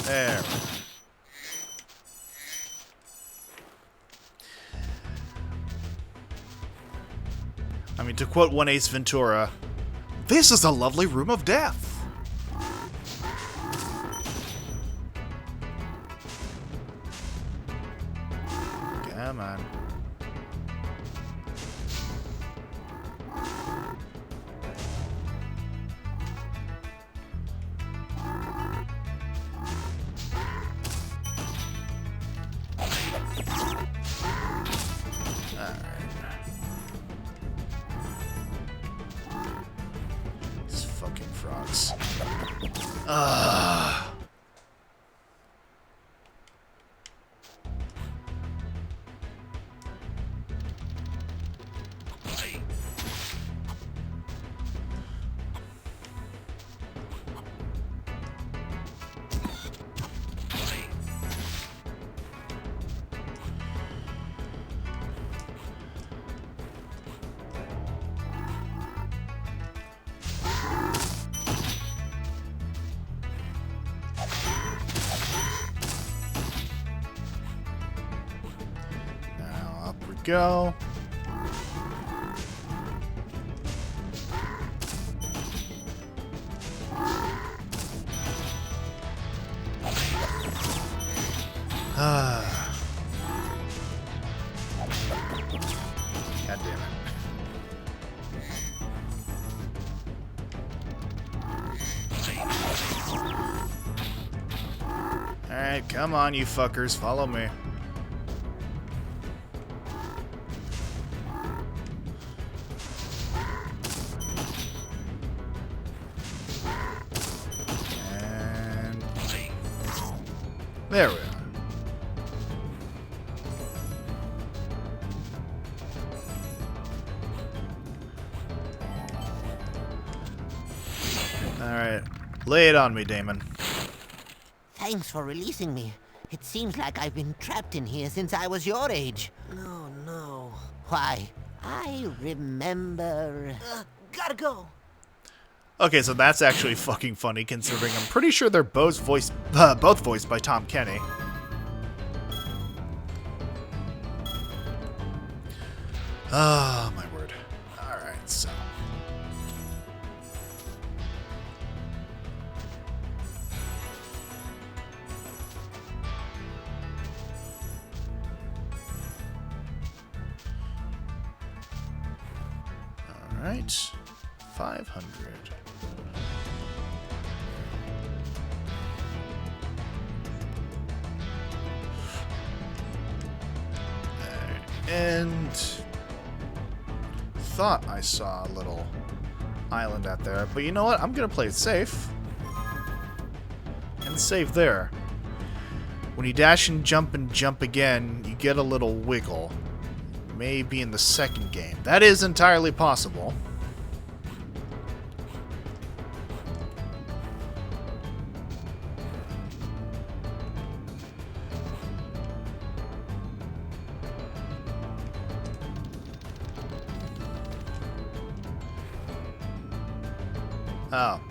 There. To quote one Ace Ventura, "This is a lovely room of death." Come on. These fucking frogs. Ugh. Now up we go. God damn it. Alright, come on, you fuckers, follow me. And there we are. Alright, lay it on me, Damon. Thanks for releasing me. It seems like I've been trapped in here since I was your age. No, no. Why, I remember... Gotta go. Okay, so that's actually fucking funny, considering I'm pretty sure they're both voiced by Tom Kenny. Oh, my word. Alright, so... Alright, 500. And thought I saw a little island out there, but you know what? I'm gonna play it safe and save there. When you dash and jump again, you get a little wiggle. Maybe in the second game. That is entirely possible. Oh.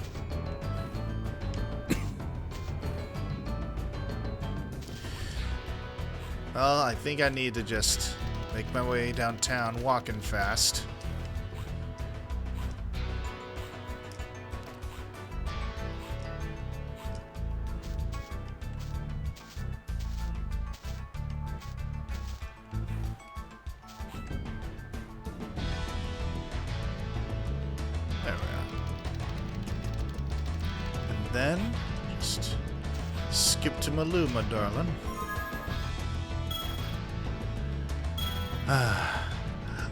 Well, I think I need to just make my way downtown walking fast. There we are. And then, just skip to Maluma, darling.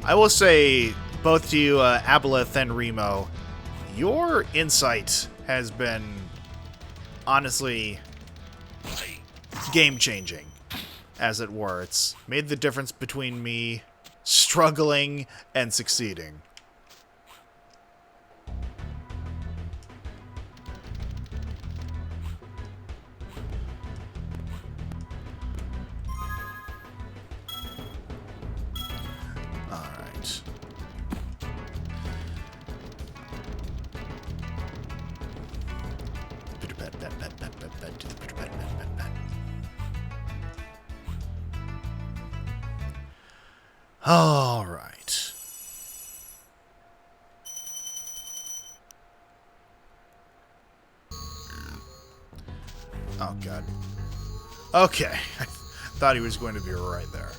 I will say, both to you, Aboleth and Remo, your insight has been, honestly, game-changing, as it were. It's made the difference between me struggling and succeeding. All right. Oh, God. Okay. I thought he was going to be right there.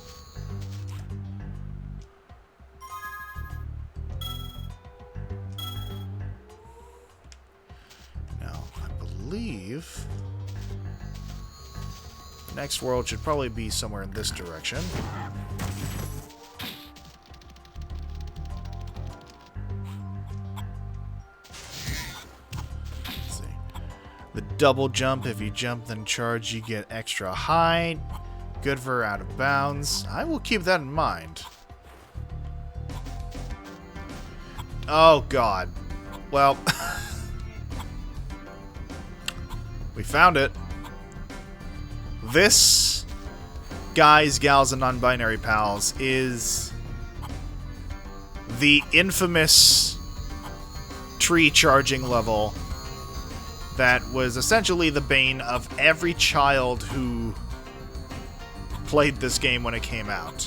Now, I believe the next world should probably be somewhere in this direction. The double jump, if you jump then charge, you get extra height. Good for out of bounds. I will keep that in mind. Oh, God. Well, we found it. This, guys, gals, and non-binary pals, is the infamous tree charging level that was essentially the bane of every child who played this game when it came out.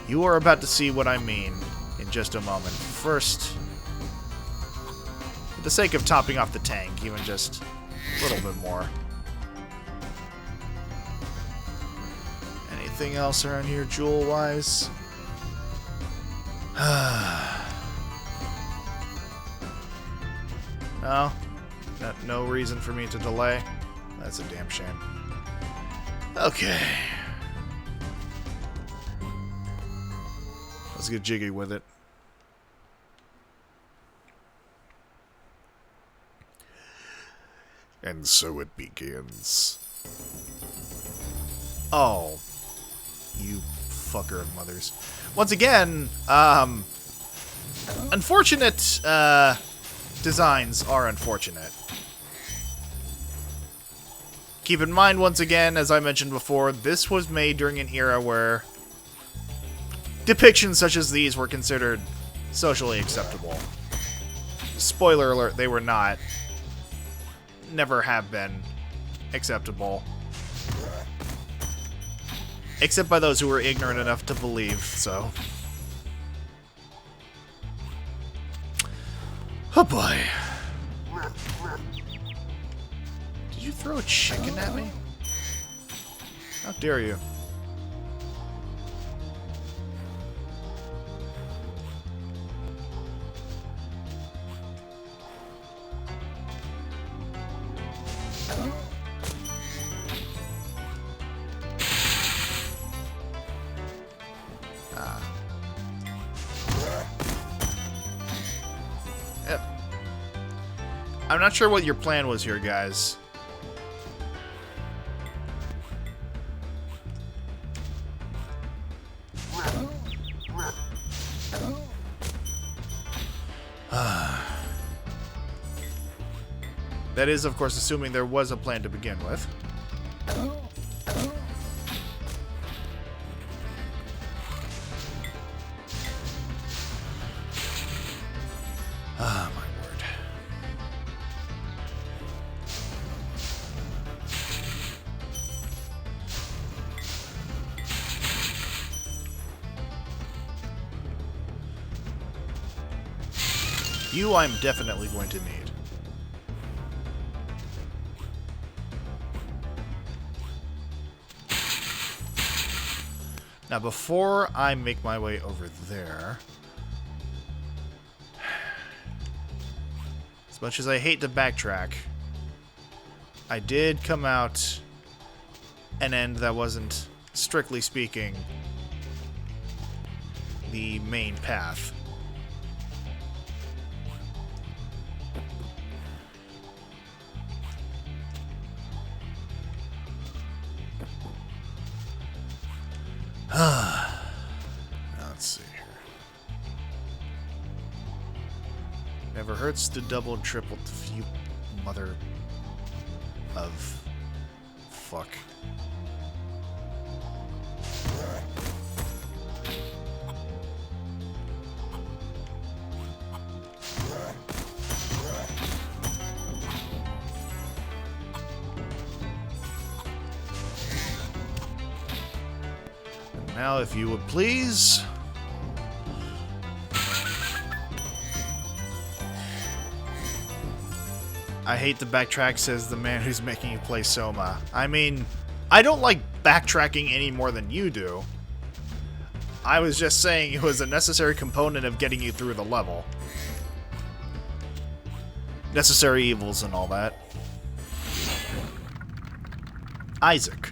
You are about to see what I mean in just a moment. First, for the sake of topping off the tank, even just a little bit more. Anything else around here jewel-wise? No? No reason for me to delay? That's a damn shame. Okay. Let's get jiggy with it. And so it begins. Oh. You fucker of mothers. Once again, unfortunate, designs are unfortunate. Keep in mind, once again, as I mentioned before, this was made during an era where depictions such as these were considered socially acceptable. Spoiler alert, they were not. Never have been acceptable. Except by those who were ignorant enough to believe, so. Oh boy. Did you throw a chicken at me? How dare you? I'm not sure what your plan was here, guys. That is, of course, assuming there was a plan to begin with. Ah, my word. You I'm definitely going to need. Now, before I make my way over there, as much as I hate to backtrack, I did come out an end that wasn't, strictly speaking, the main path. Let's see here. Never hurts to double and triple you mother of fuck. Now, if you would please. I hate to backtrack, says the man who's making you play Soma. I mean, I don't like backtracking any more than you do. I was just saying it was a necessary component of getting you through the level. Necessary evils and all that. Isaac.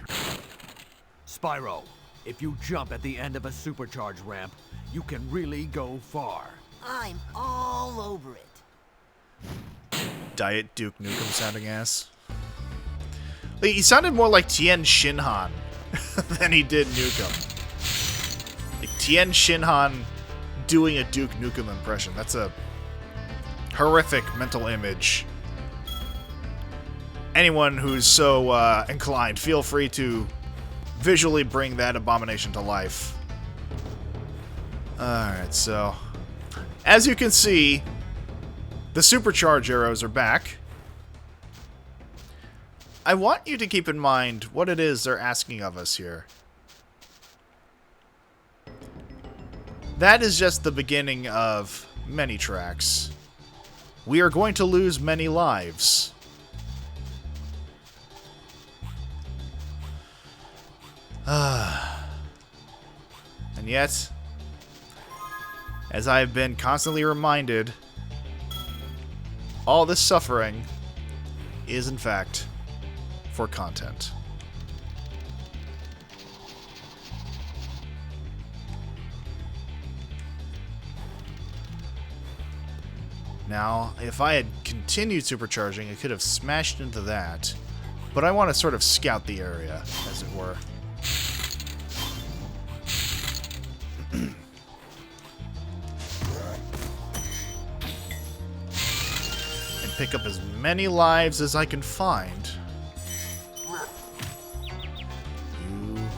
Spyro, if you jump at the end of a supercharge ramp, you can really go far. I'm all over it. Diet Duke Nukem sounding ass. Like, he sounded more like Tien Shinhan than he did Nukem. Like Tien Shinhan doing a Duke Nukem impression. That's a horrific mental image. Anyone who's so inclined, feel free to visually bring that abomination to life. Alright, so as you can see, the supercharge arrows are back. I want you to keep in mind what it is they're asking of us here. That is just the beginning of many tracks. We are going to lose many lives. And yet, as I have been constantly reminded, all this suffering is, in fact, for content. Now, if I had continued supercharging, I could have smashed into that, but I want to sort of scout the area, as it were. And pick up as many lives as I can find. You...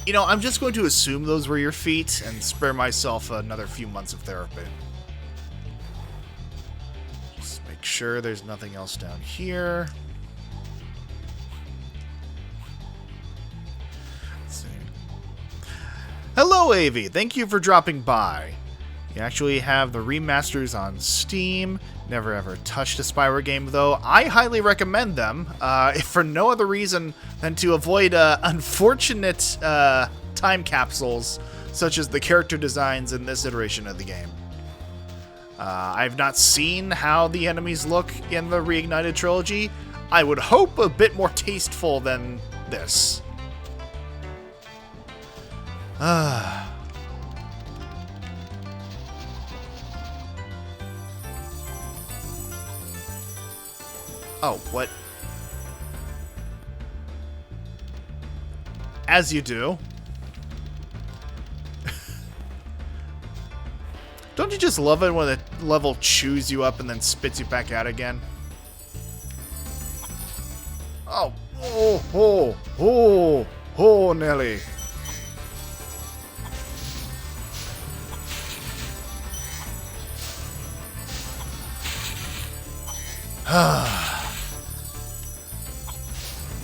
You know, I'm just going to assume those were your feet and spare myself another few months of therapy. Just make sure there's nothing else down here. Let's see. Hello, Avi. Thank you for dropping by. You actually have the remasters on Steam. Never ever touched a Spyro game, though. I highly recommend them, if for no other reason than to avoid unfortunate time capsules, such as the character designs in this iteration of the game. I've not seen how the enemies look in the Reignited trilogy. I would hope a bit more tasteful than this. Oh, what? As you do. Don't you just love it when the level chews you up and then spits you back out again? Oh, oh, Nelly.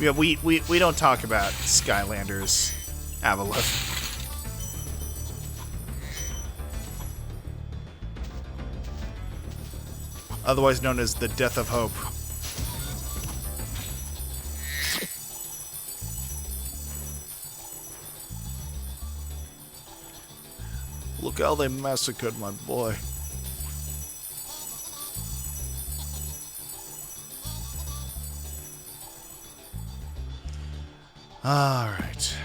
Yeah, we don't talk about Skylanders, Avalith. Otherwise known as the Death of Hope. Look how they massacred my boy. All right.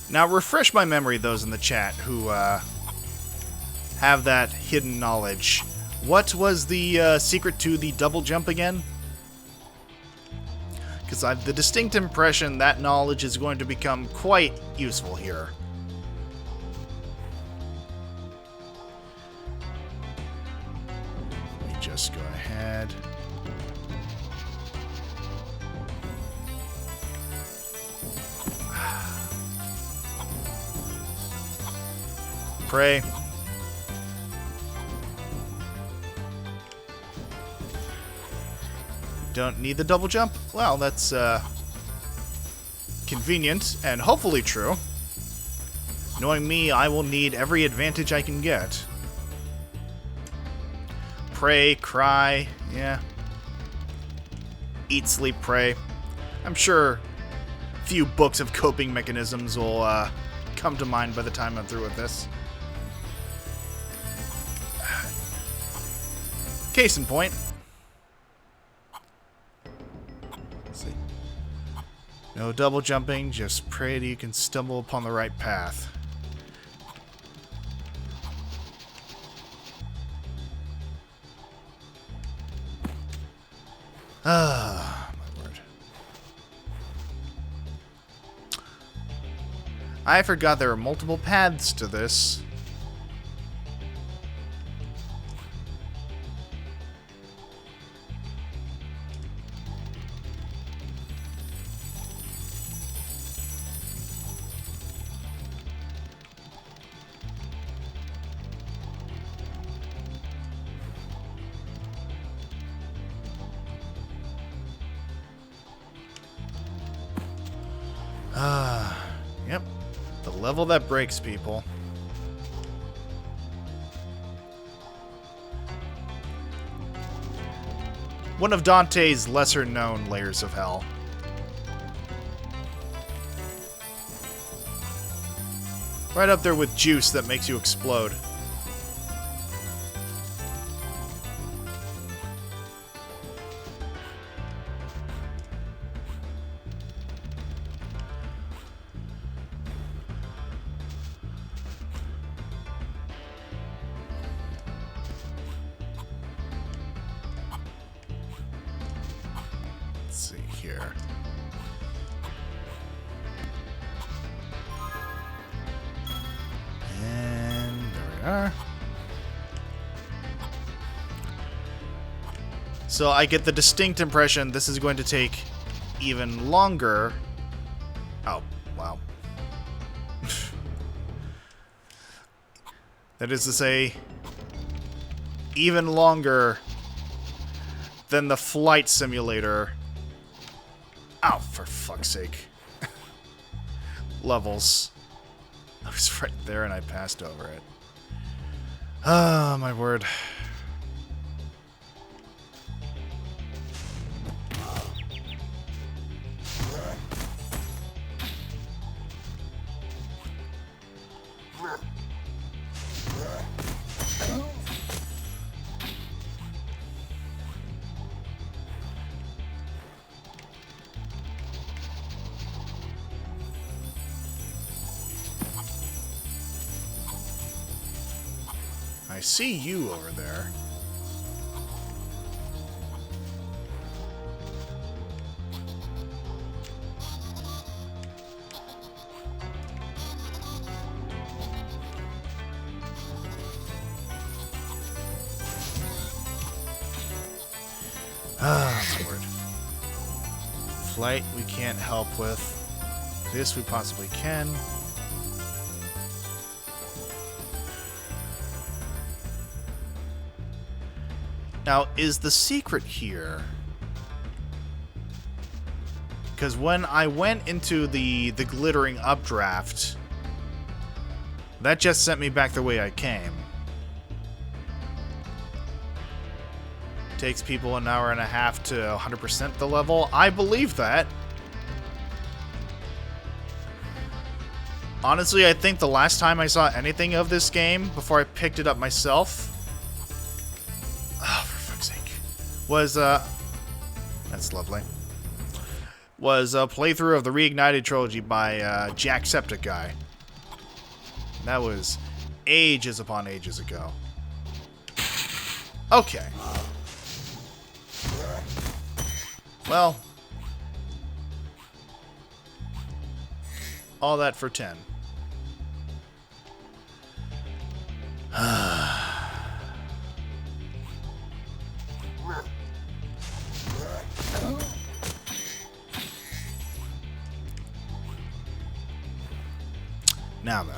Now, refresh my memory, those in the chat who have that hidden knowledge. What was the secret to the double jump again? because I have the distinct impression that knowledge is going to become quite useful here. Let me just go ahead. Pray. Don't need the double jump? Well, that's convenient and hopefully true. Knowing me, I will need every advantage I can get. Pray, cry, yeah. Eat, sleep, pray. I'm sure a few books of coping mechanisms will come to mind by the time I'm through with this. Case in point. Let's see. No double jumping, just pray that you can stumble upon the right path. Ah, my word. I forgot there are multiple paths to this. Yep. The level that breaks people. One of Dante's lesser-known layers of hell. Right up there with juice that makes you explode. Let's see here. And there we are. So I get the distinct impression this is going to take even longer. Oh, wow. That is to say, even longer than the flight simulator. Oh, for fuck's sake. Levels. I was right there and I passed over it. Ah, my word. I see you over there. Ah, my word. Flight we can't help with. This we possibly can. Now, is the secret here? Because when I went into the glittering updraft, that just sent me back the way I came. Takes people an hour and a half to 100% the level. I believe that. Honestly, I think the last time I saw anything of this game before I picked it up myself, was, that's lovely, was a playthrough of the Reignited trilogy by Jacksepticeye. That was ages upon ages ago. Okay. Well, All that for 10. Now then.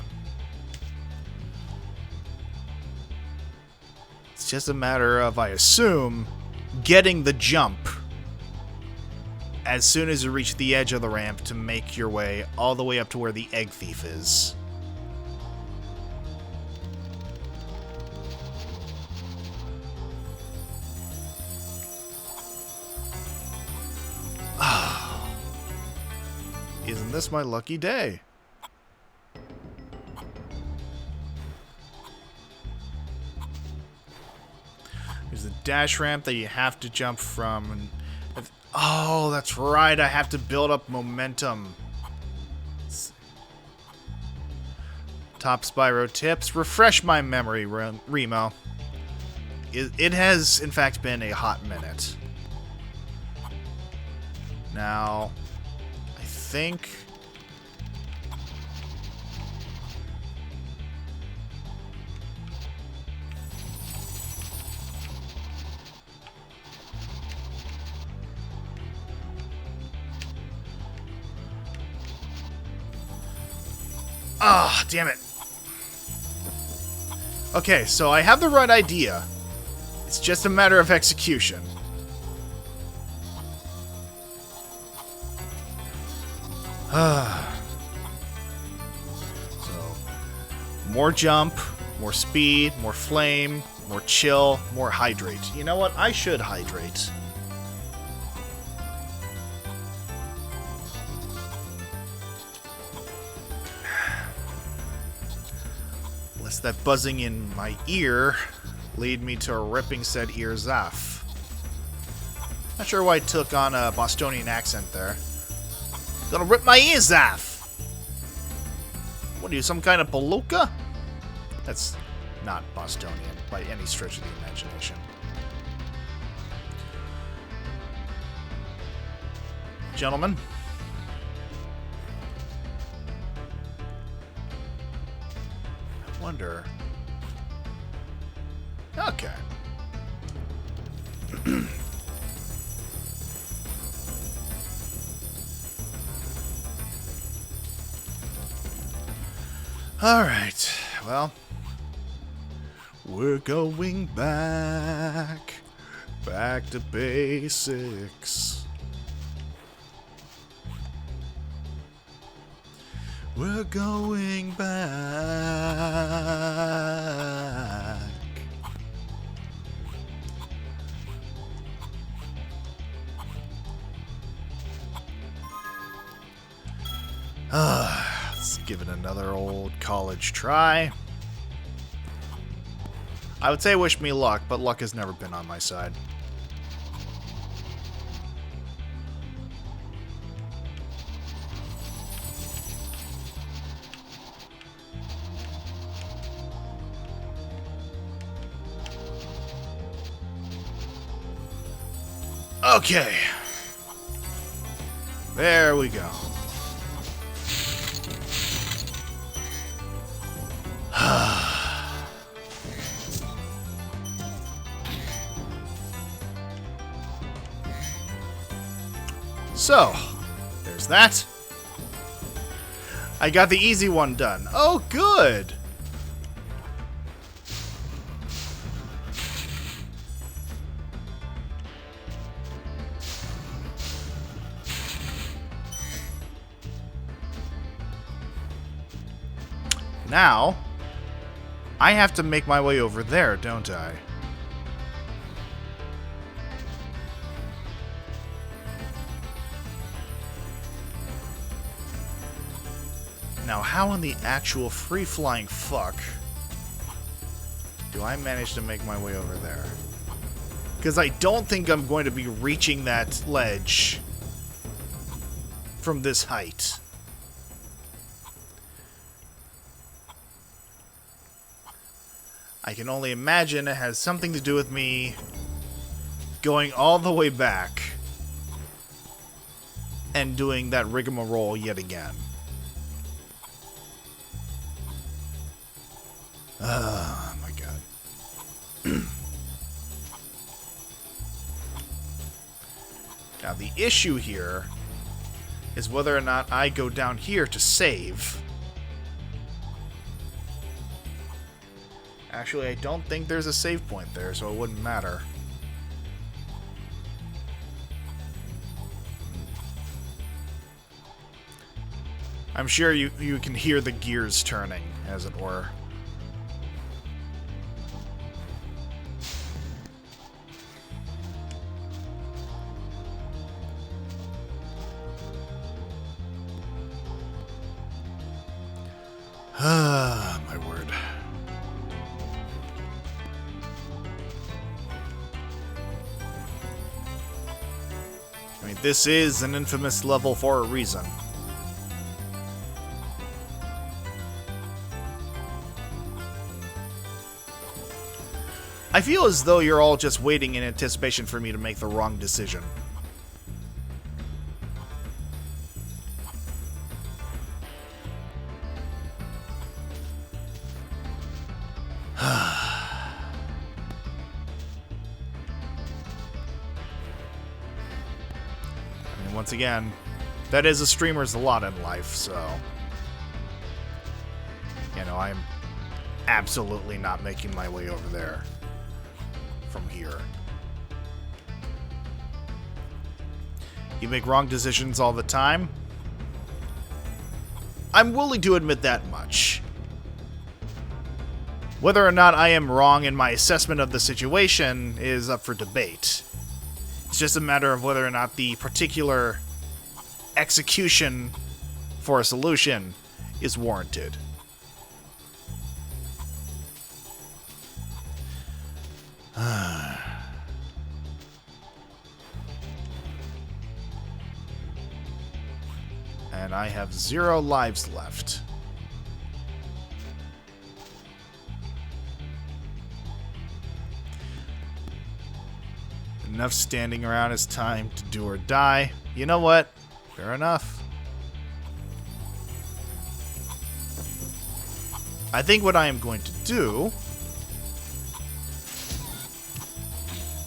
It's just a matter of, I assume, getting the jump as soon as you reach the edge of the ramp to make your way all the way up to where the egg thief is. Isn't this my lucky day? There's a dash ramp that you have to jump from. Oh, that's right. I have to build up momentum. Top Spyro tips. Refresh my memory, Remo. It has, in fact, been a hot minute. Now, I think... Ah, damn it. Okay, so I have the right idea. It's just a matter of execution. So, more jump, more speed, more flame, more chill, more hydrate. You know what? I should hydrate. Lest that buzzing in my ear lead me to ripping said ears off. Not sure why I took on a Bostonian accent there. Gonna rip my ears off! What are you, some kind of palooka? That's not Bostonian by any stretch of the imagination. Gentlemen. I wonder... Okay. Alright, well, we're going back to basics. We're going back. Let's give it another old college try. I would say wish me luck, but luck has never been on my side. Okay. There we go. So, there's that. I got the easy one done. Oh, good! Now, I have to make my way over there, don't I? Now, how in the actual free-flying fuck do I manage to make my way over there? Because I don't think I'm going to be reaching that ledge from this height. I can only imagine it has something to do with me going all the way back and doing that rigmarole yet again. Oh my god. Now the issue here is whether or not I go down here to save. Actually, I don't think there's a save point there, so it wouldn't matter. I'm sure you can hear the gears turning, as it were. Ah, my word. I mean, this is an infamous level for a reason. I feel as though you're all just waiting in anticipation for me to make the wrong decision. And once again, that is a streamer's lot in life, so... You know, I'm absolutely not making my way over there from here. You make wrong decisions all the time. I'm willing to admit that much. Whether or not I am wrong in my assessment of the situation is up for debate. It's just a matter of whether or not the particular execution for a solution is warranted. And I have 0 lives left. Enough standing around. It's time to do or die. You know what? Fair enough. I think what I am going to do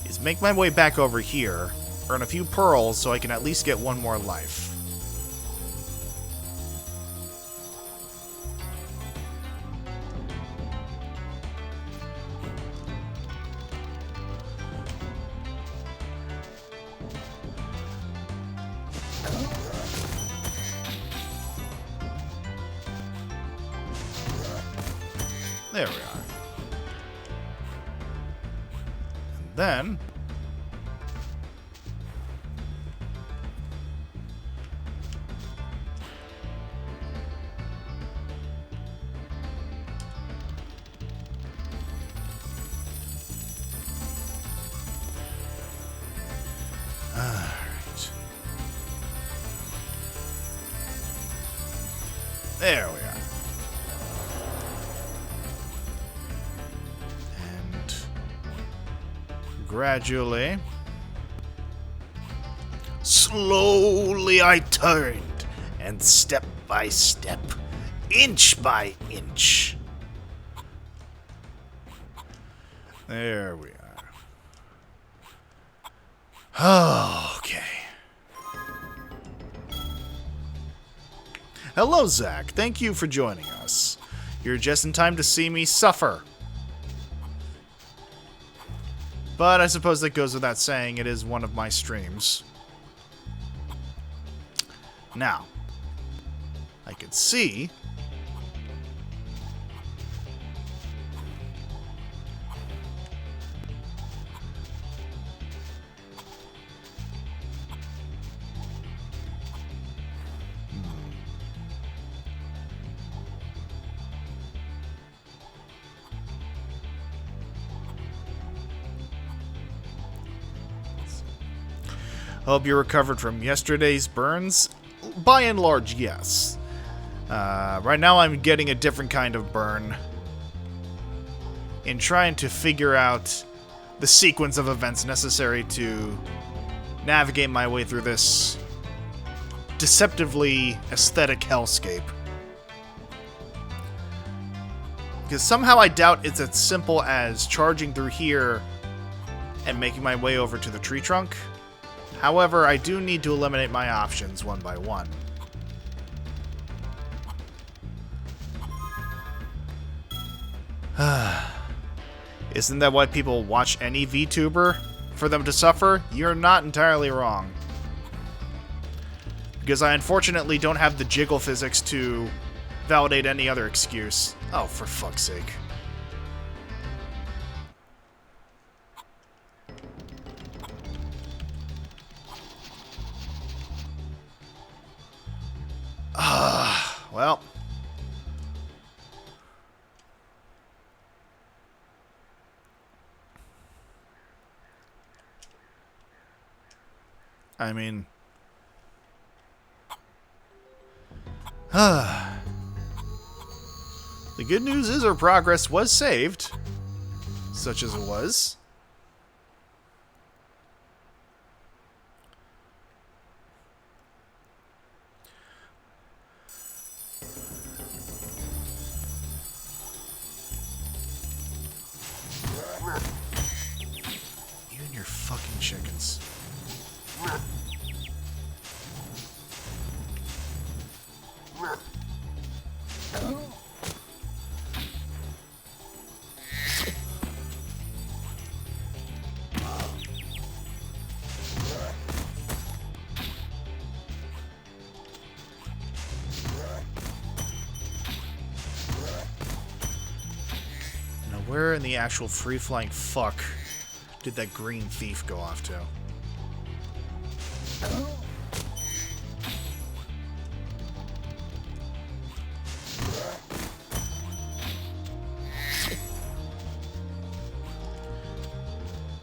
is make my way back over here, earn a few pearls so I can at least get 1 more life. There we are. And then... Alright. There we are. Gradually, slowly I turned, and step by step, inch by inch. There we are. Okay. Hello, Zach. Thank you for joining us. You're just in time to see me suffer. But I suppose that goes without saying, it is one of my streams. Now, I can see... Hope you recovered from yesterday's burns. By and large, yes. Right now I'm getting a different kind of burn. In trying to figure out the sequence of events necessary to navigate my way through this deceptively aesthetic hellscape. Because somehow I doubt it's as simple as charging through here and making my way over to the tree trunk. However, I do need to eliminate my options one by one. Isn't that why people watch any VTuber? For them to suffer? You're not entirely wrong. Because I unfortunately don't have the jiggle physics to validate any other excuse. Oh, for fuck's sake. Well. I mean... The good news is our progress was saved. Such as it was. You and your fucking chickens. Now, where in the actual free-flying fuck did that green thief go off to?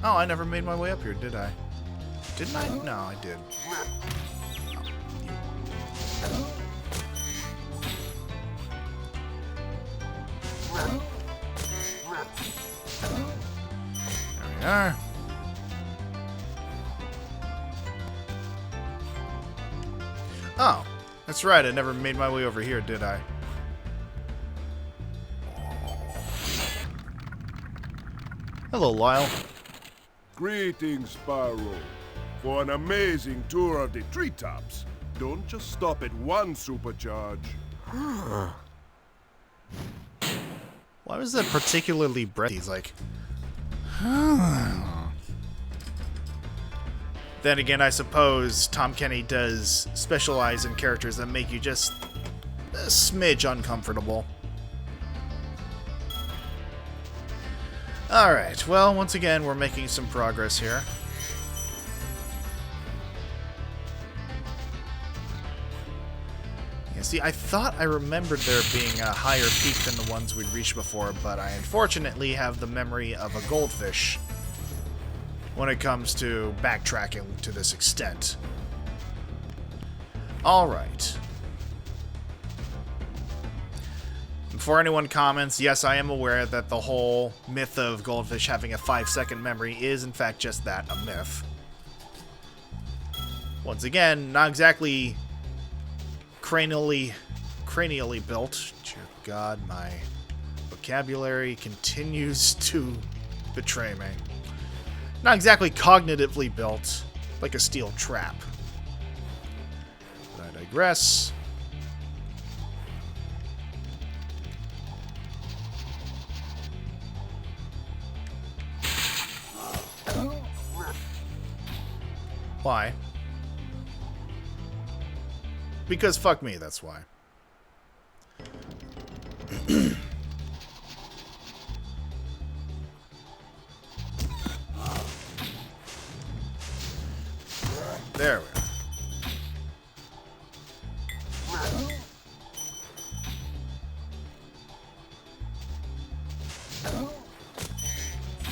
Oh, I never made my way up here, did I? Didn't I? No, I did. There we are. Oh, that's right, I never made my way over here, did I? Hello, Lyle. Greetings, Spyro. For an amazing tour of the treetops, don't just stop at one supercharge. Why was that particularly breathy? He's like... Then again, I suppose Tom Kenny does specialize in characters that make you just a smidge uncomfortable. Alright, well, once again, we're making some progress here. Yeah, see, I thought I remembered there being a higher peak than the ones we'd reached before, but I unfortunately have the memory of a goldfish when it comes to backtracking to this extent. Alright. Before anyone comments, yes, I am aware that the whole myth of goldfish having a 5-second memory is, in fact, just that, a myth. Once again, not exactly cranially built. Dear God, my vocabulary continues to betray me. Not exactly cognitively built, like a steel trap. But I digress. Why? Because fuck me, that's why. There we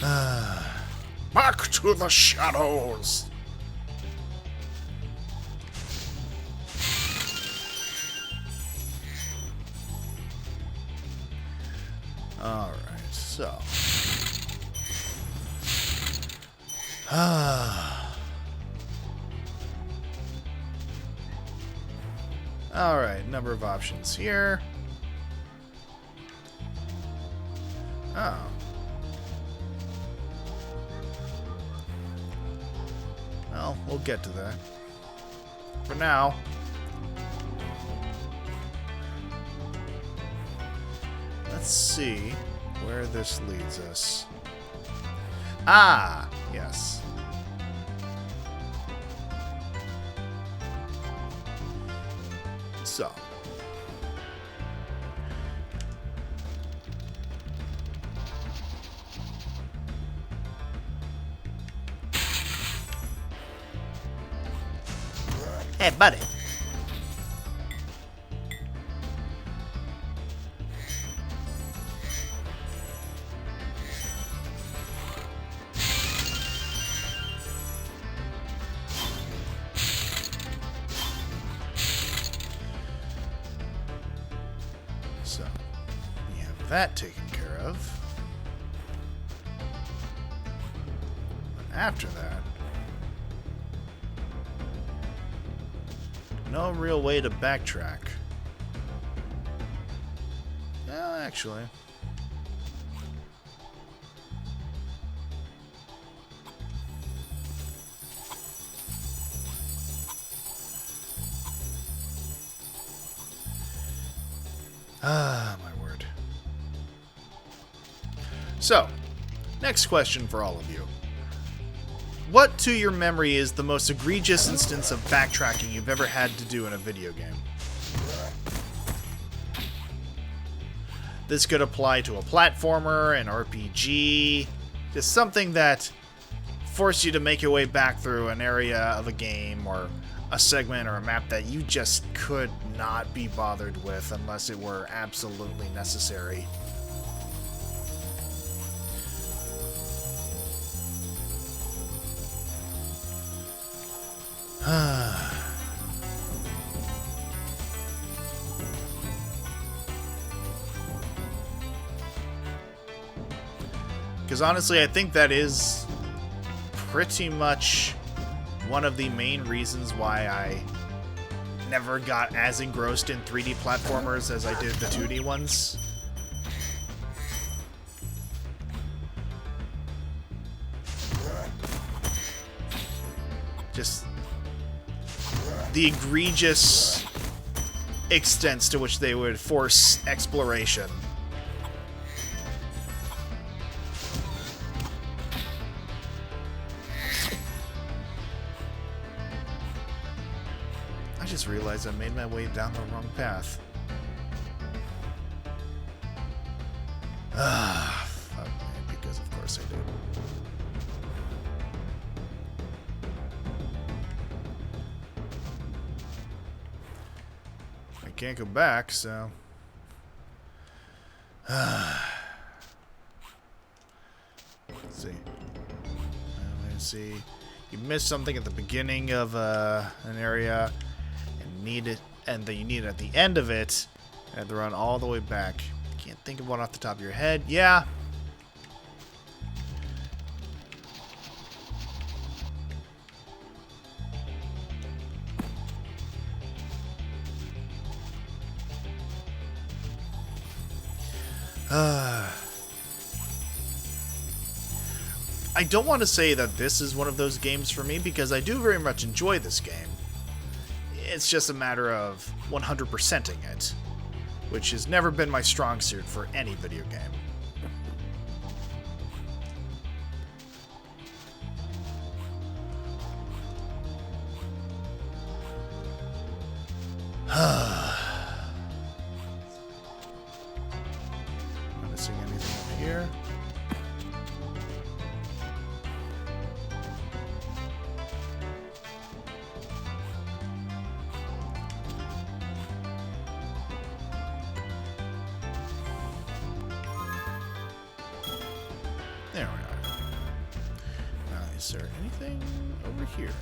are. Back to the shadows! Alright, so. Alright, number of options here. Oh. Well, we'll get to that. For now. Let's see where this leads us. Ah! Yes. So. Hey, buddy. So, we have that taken care of. But after that, no real way to backtrack. Well, actually. Ah, my word. So, next question for all of you. What, to your memory, is the most egregious instance of backtracking you've ever had to do in a video game? This could apply to a platformer, an RPG, just something that forced you to make your way back through an area of a game or a segment or a map that you just could not be bothered with unless it were absolutely necessary. Because honestly, I think that is pretty much one of the main reasons why I never got as engrossed in 3D platformers as I did the 2D ones. Just the egregious extents to which they would force exploration. I just realized I made my way down the wrong path. Ah, fuck me, because of course I did. I can't go back, so... Let's see. Let's see. You missed something at the beginning of an area, and need it, and that you need it at the end of it, and have to run all the way back. Can't think of one off the top of your head. Yeah. I don't want to say that this is one of those games for me, because I do very much enjoy this game. It's just a matter of 100%ing it, which has never been my strong suit for any video game. Not missing anything up here. There we are. Now, is there anything over here?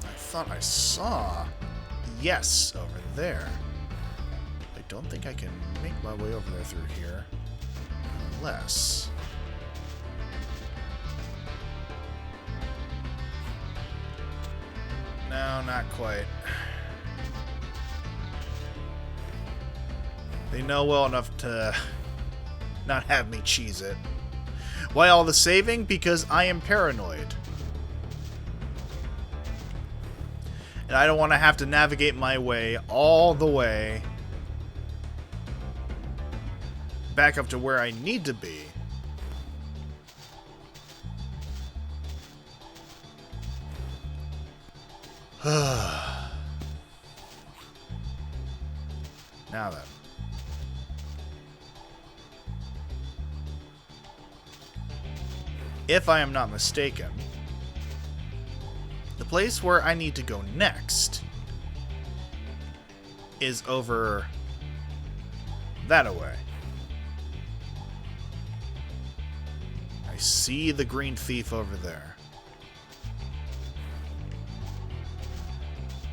I thought I saw yes over there. I don't think I can make my way over there through here. Unless... No, not quite. They know well enough to not have me cheese it. Why all the saving? Because I am paranoid. And I don't want to have to navigate my way all the way back up to where I need to be. Now then. If I am not mistaken, the place where I need to go next is over that away. I see the green thief over there.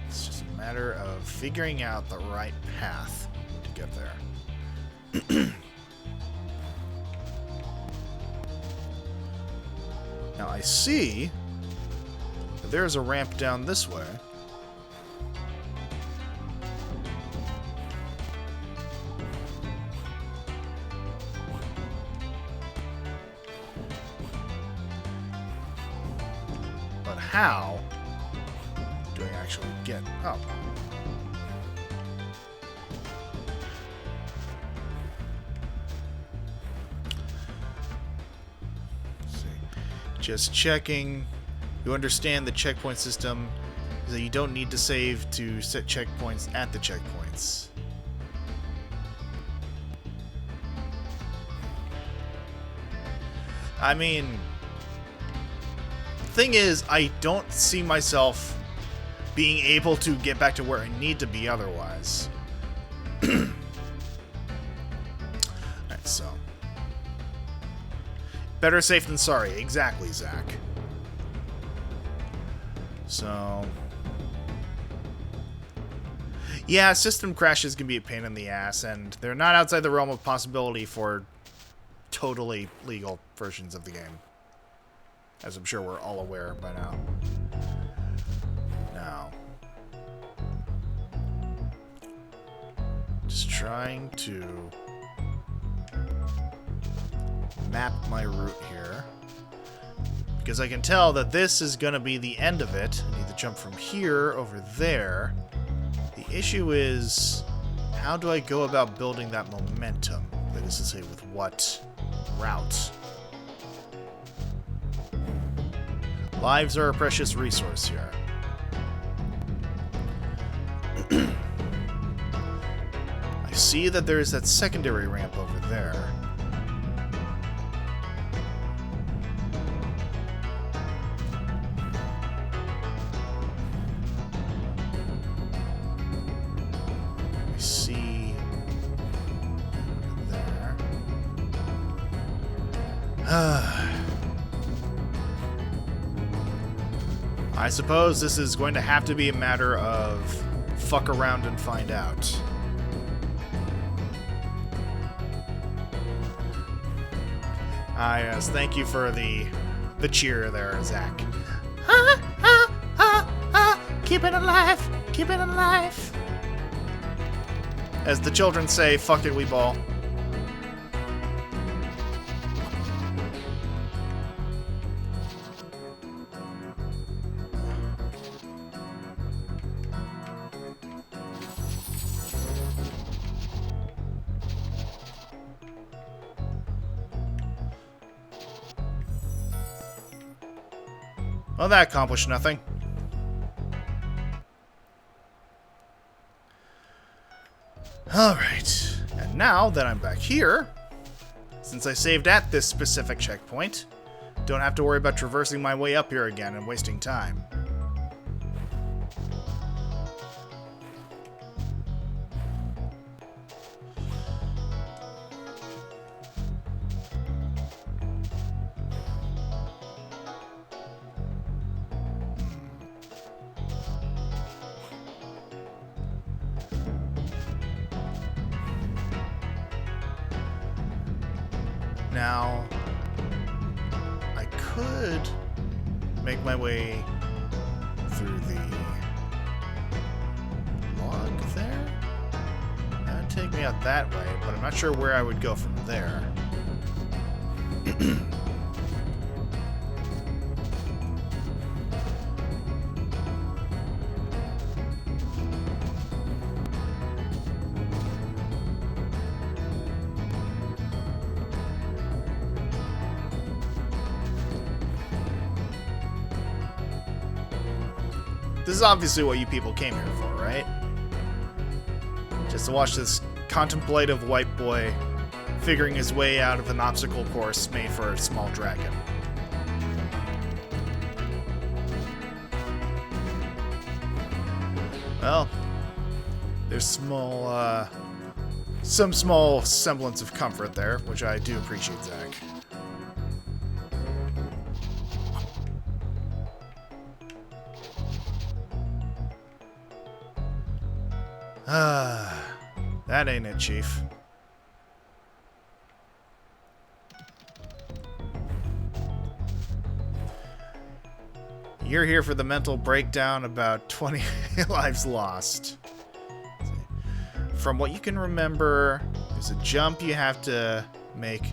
It's just a matter of figuring out the right path to get there. Now I see that there's a ramp down this way. But how do I actually get up? Just checking. You understand the checkpoint system is that you don't need to save to set checkpoints at the checkpoints. I mean, the thing is, I don't see myself being able to get back to where I need to be otherwise. Alright, so. Better safe than sorry. Exactly, Zach. So... yeah, system crashes can be a pain in the ass, and they're not outside the realm of possibility for totally legal versions of the game. As I'm sure we're all aware by now. Now... just trying to... map my route here, because I can tell that this is gonna be the end of it. I need to jump from here over there. The issue is, how do I go about building that momentum? That is to say, with what route? Lives are a precious resource here. I see that there is that secondary ramp over there. I suppose this is going to have to be a matter of fuck around and find out. Ah, yes, thank you for the cheer there, Zach. Keep it alive! Keep it alive! As the children say, fuck it, we ball. Well, that accomplished nothing. Alright, and now that I'm back here, since I saved at this specific checkpoint, don't have to worry about traversing my way up here again and wasting time. Now, I could make my way through the log there. That would take me me out that way, but I'm not sure where I would go from there. This is obviously what you people came here for, right? Just to watch this contemplative white boy figuring his way out of an obstacle course made for a small dragon. Well, there's some small semblance of comfort there, which I do appreciate, Zach. That ain't it, Chief. You're here for the mental breakdown about 20 lives lost. From what you can remember, there's a jump you have to make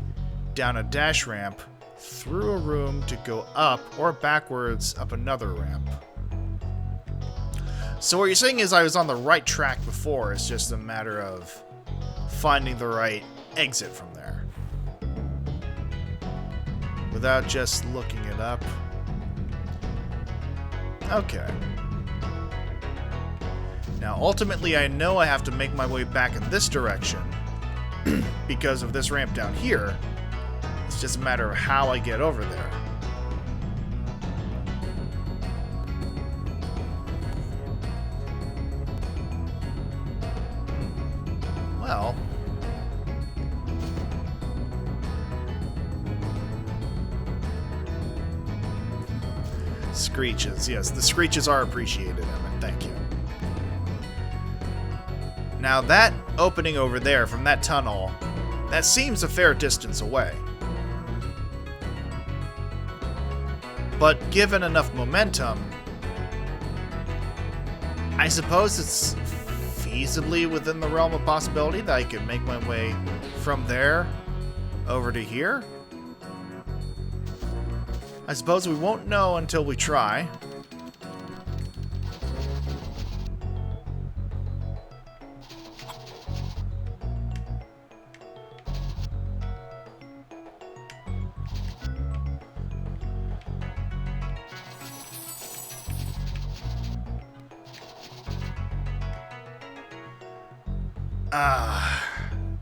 down a dash ramp through a room to go up or backwards up another ramp. So what you're saying is I was on the right track before, it's just a matter of finding the right exit from there. Without just looking it up. Okay. Now ultimately I know I have to make my way back in this direction because of this ramp down here. It's just a matter of how I get over there. Well, screeches. Yes, the screeches are appreciated, Emmett. Thank you. Now that opening over there from that tunnel, that seems a fair distance away. But given enough momentum, I suppose it's feasibly within the realm of possibility that I could make my way from there over to here. I suppose we won't know until we try.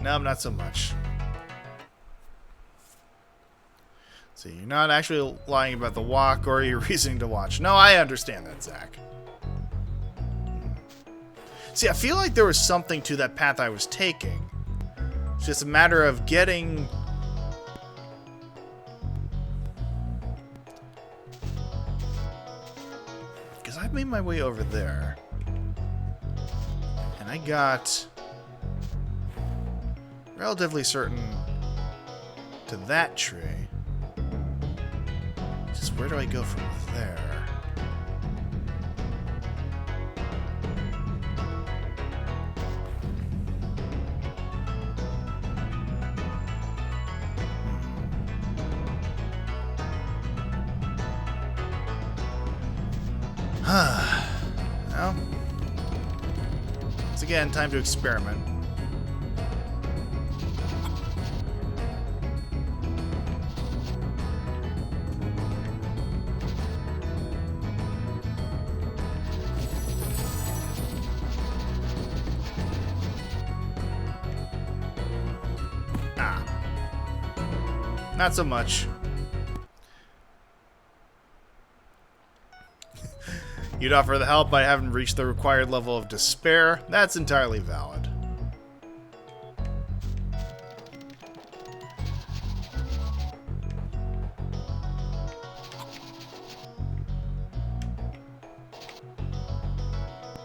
No, not so much. See, you're not actually lying about the walk or your reasoning to watch. No, I understand that, Zach. See, I feel like there was something to that path I was taking. It's just a matter of getting... Because I made my way over there. And I got... relatively certain to that tree. Just where do I go from there? Well, it's again time to experiment. Not so much. You'd offer the help by having reached the required level of despair. That's entirely valid.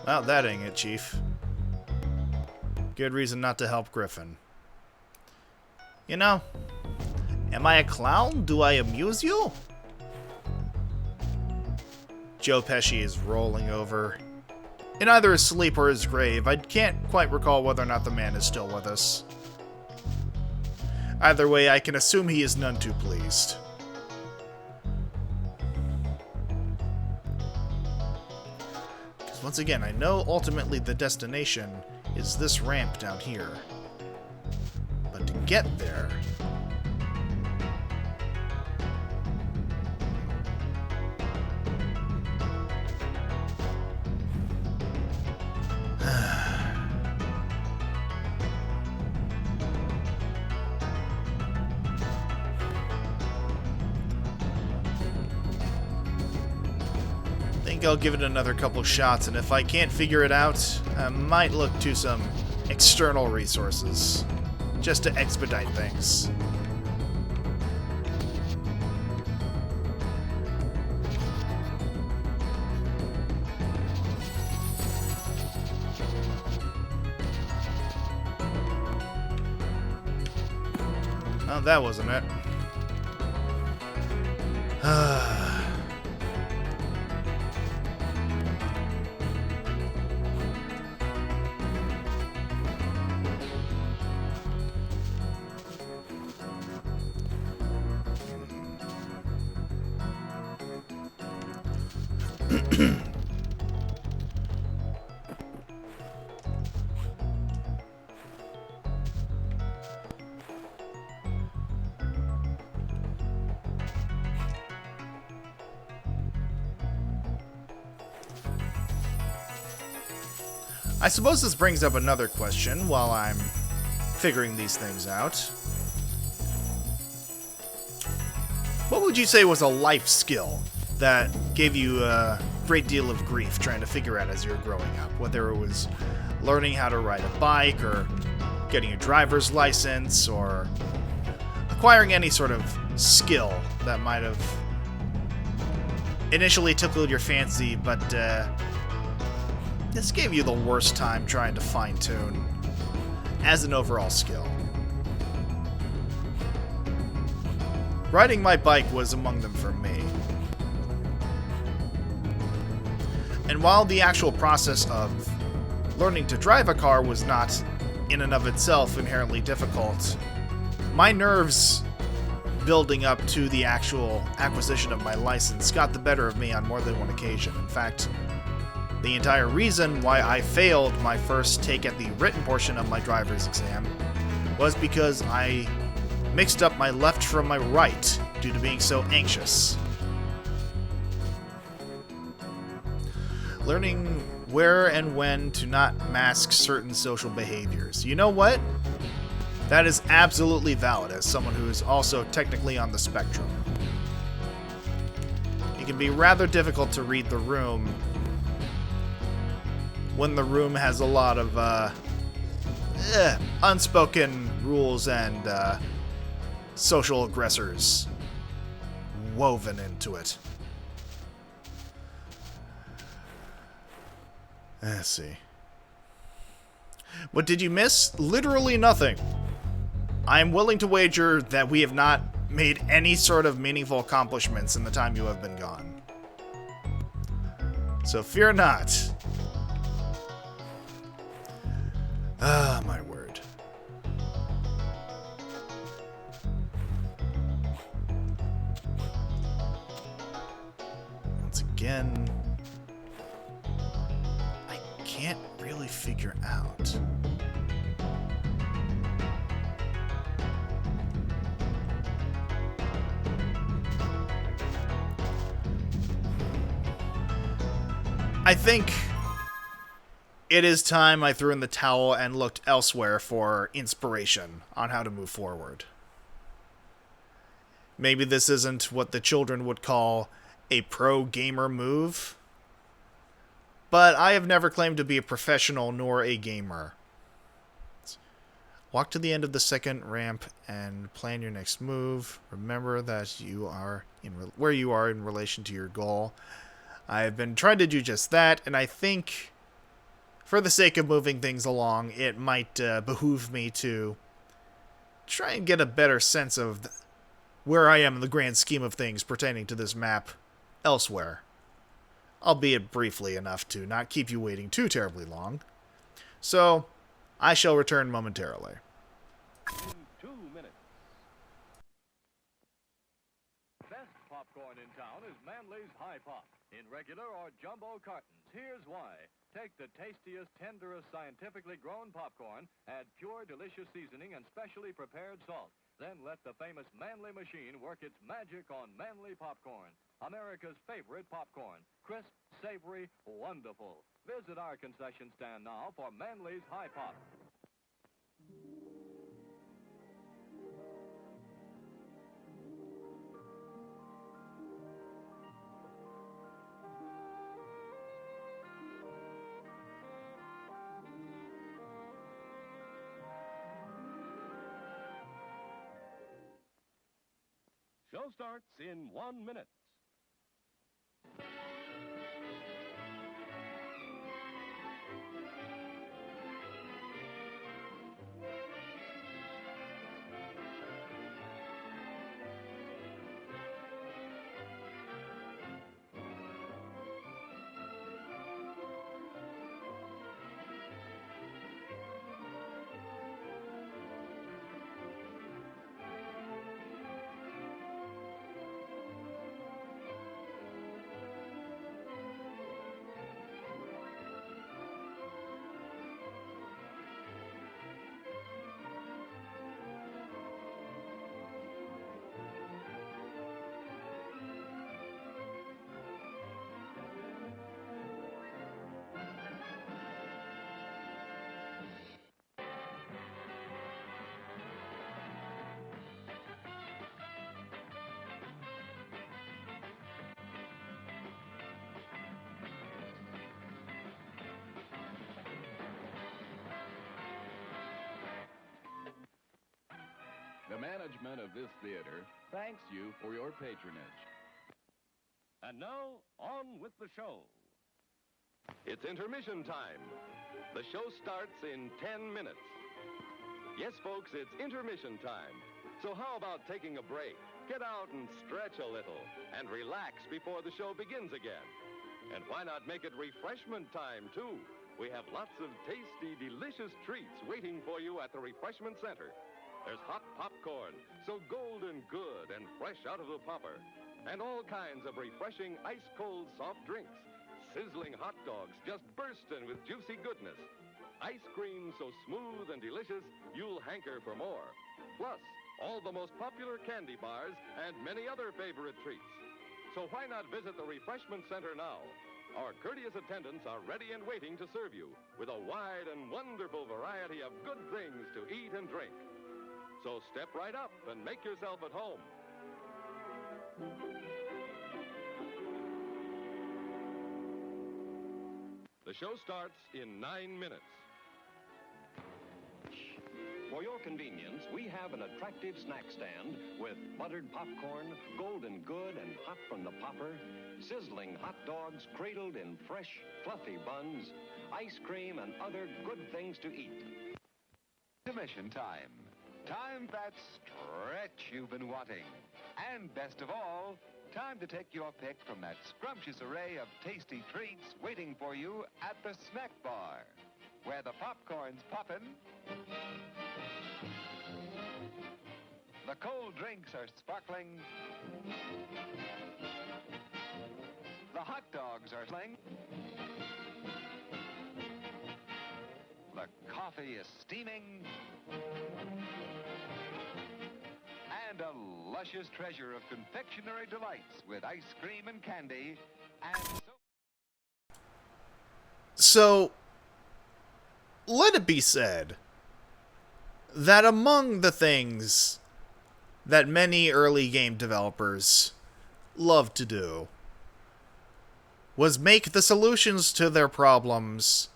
Well, that ain't it, Chief. Good reason not to help Griffin. You know, am I a clown? Do I amuse you? Joe Pesci is rolling over in either his sleep or his grave. I can't quite recall whether or not the man is still with us. Either way, I can assume he is none too pleased. Because once again, I know ultimately the destination is this ramp down here. But to get there... I'll give it another couple shots, and if I can't figure it out, I might look to some external resources, just to expedite things. Oh, that wasn't it. I suppose this brings up another question while I'm figuring these things out. What would you say was a life skill that gave you a great deal of grief trying to figure out as you were growing up? Whether it was learning how to ride a bike, or getting a driver's license, or acquiring any sort of skill that might have initially tickled your fancy, but this gave you the worst time trying to fine-tune as an overall skill. Riding my bike was among them for me. And while the actual process of learning to drive a car was not in and of itself inherently difficult, my nerves building up to the actual acquisition of my license got the better of me on more than one occasion. In fact, the entire reason why I failed my first take at the written portion of my driver's exam was because I mixed up my left from my right due to being so anxious. Learning where and when to not mask certain social behaviors. You know what? That is absolutely valid as someone who is also technically on the spectrum. It can be rather difficult to read the room when the room has a lot of unspoken rules and social aggressors woven into it. Let's see. What did you miss? Literally nothing. I'm willing to wager that we have not made any sort of meaningful accomplishments in the time you have been gone. So fear not. Ah, my word. Once again, I can't really figure out. I think it is time I threw in the towel and looked elsewhere for inspiration on how to move forward. Maybe this isn't what the children would call a pro gamer move, but I have never claimed to be a professional nor a gamer. Walk to the end of the second ramp and plan your next move. Remember that you are where you are in relation to your goal. I have been trying to do just that, and I think, for the sake of moving things along, it might behoove me to try and get a better sense of where I am in the grand scheme of things pertaining to this map elsewhere. albeit briefly enough to not keep you waiting too terribly long. So, I shall return momentarily. In 2 minutes. Best popcorn in town is Manly's High Pop. In regular or jumbo cartons. Here's why. Take the tastiest, tenderest, scientifically grown popcorn, add pure, delicious seasoning and specially prepared salt. Then let the famous Manly machine work its magic on Manly popcorn. America's favorite popcorn. Crisp, savory, wonderful. Visit our concession stand now for Manly's High Pop. Show starts in 1 minute. The management of this theater thanks you for your patronage. And now, on with the show. It's intermission time. The show starts in 10 minutes. Yes, folks, it's intermission time. So how about taking a break? Get out and stretch a little and relax before the show begins again. And why not make it refreshment time, too? We have lots of tasty, delicious treats waiting for you at the refreshment center. There's hot popcorn, so golden good and fresh out of the popper. And all kinds of refreshing ice-cold soft drinks. Sizzling hot dogs just bursting with juicy goodness. Ice cream so smooth and delicious, you'll hanker for more. Plus, all the most popular candy bars and many other favorite treats. So why not visit the refreshment center now? Our courteous attendants are ready and waiting to serve you with a wide and wonderful variety of good things to eat and drink. So step right up and make yourself at home. The show starts in 9 minutes. For your convenience, we have an attractive snack stand with buttered popcorn, golden good and hot from the popper, sizzling hot dogs cradled in fresh, fluffy buns, ice cream, and other good things to eat. Intermission time. Time for that stretch you've been wanting. And best of all, time to take your pick from that scrumptious array of tasty treats waiting for you at the snack bar, where the popcorn's poppin', the cold drinks are sparkling, the hot dogs are sling, the coffee is steaming, and a luscious treasure of confectionery delights with ice cream and candy, and So, let it be said that among the things that many early game developers loved to do was make the solutions to their problems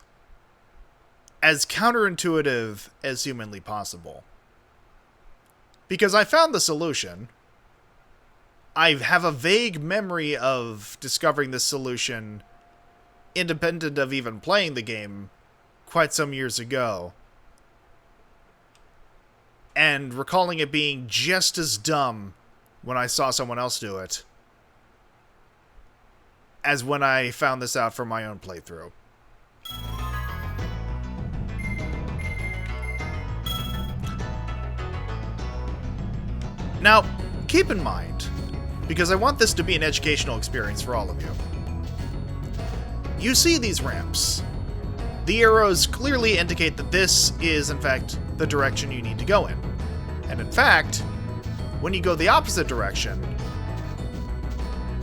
as counterintuitive as humanly possible. Because I found the solution. I have a vague memory of discovering this solution independent of even playing the game quite some years ago, and recalling it being just as dumb when I saw someone else do it as when I found this out for my own playthrough. Now, keep in mind, because I want this to be an educational experience for all of you. You see these ramps. The arrows clearly indicate that this is, in fact, the direction you need to go in. And in fact, when you go the opposite direction,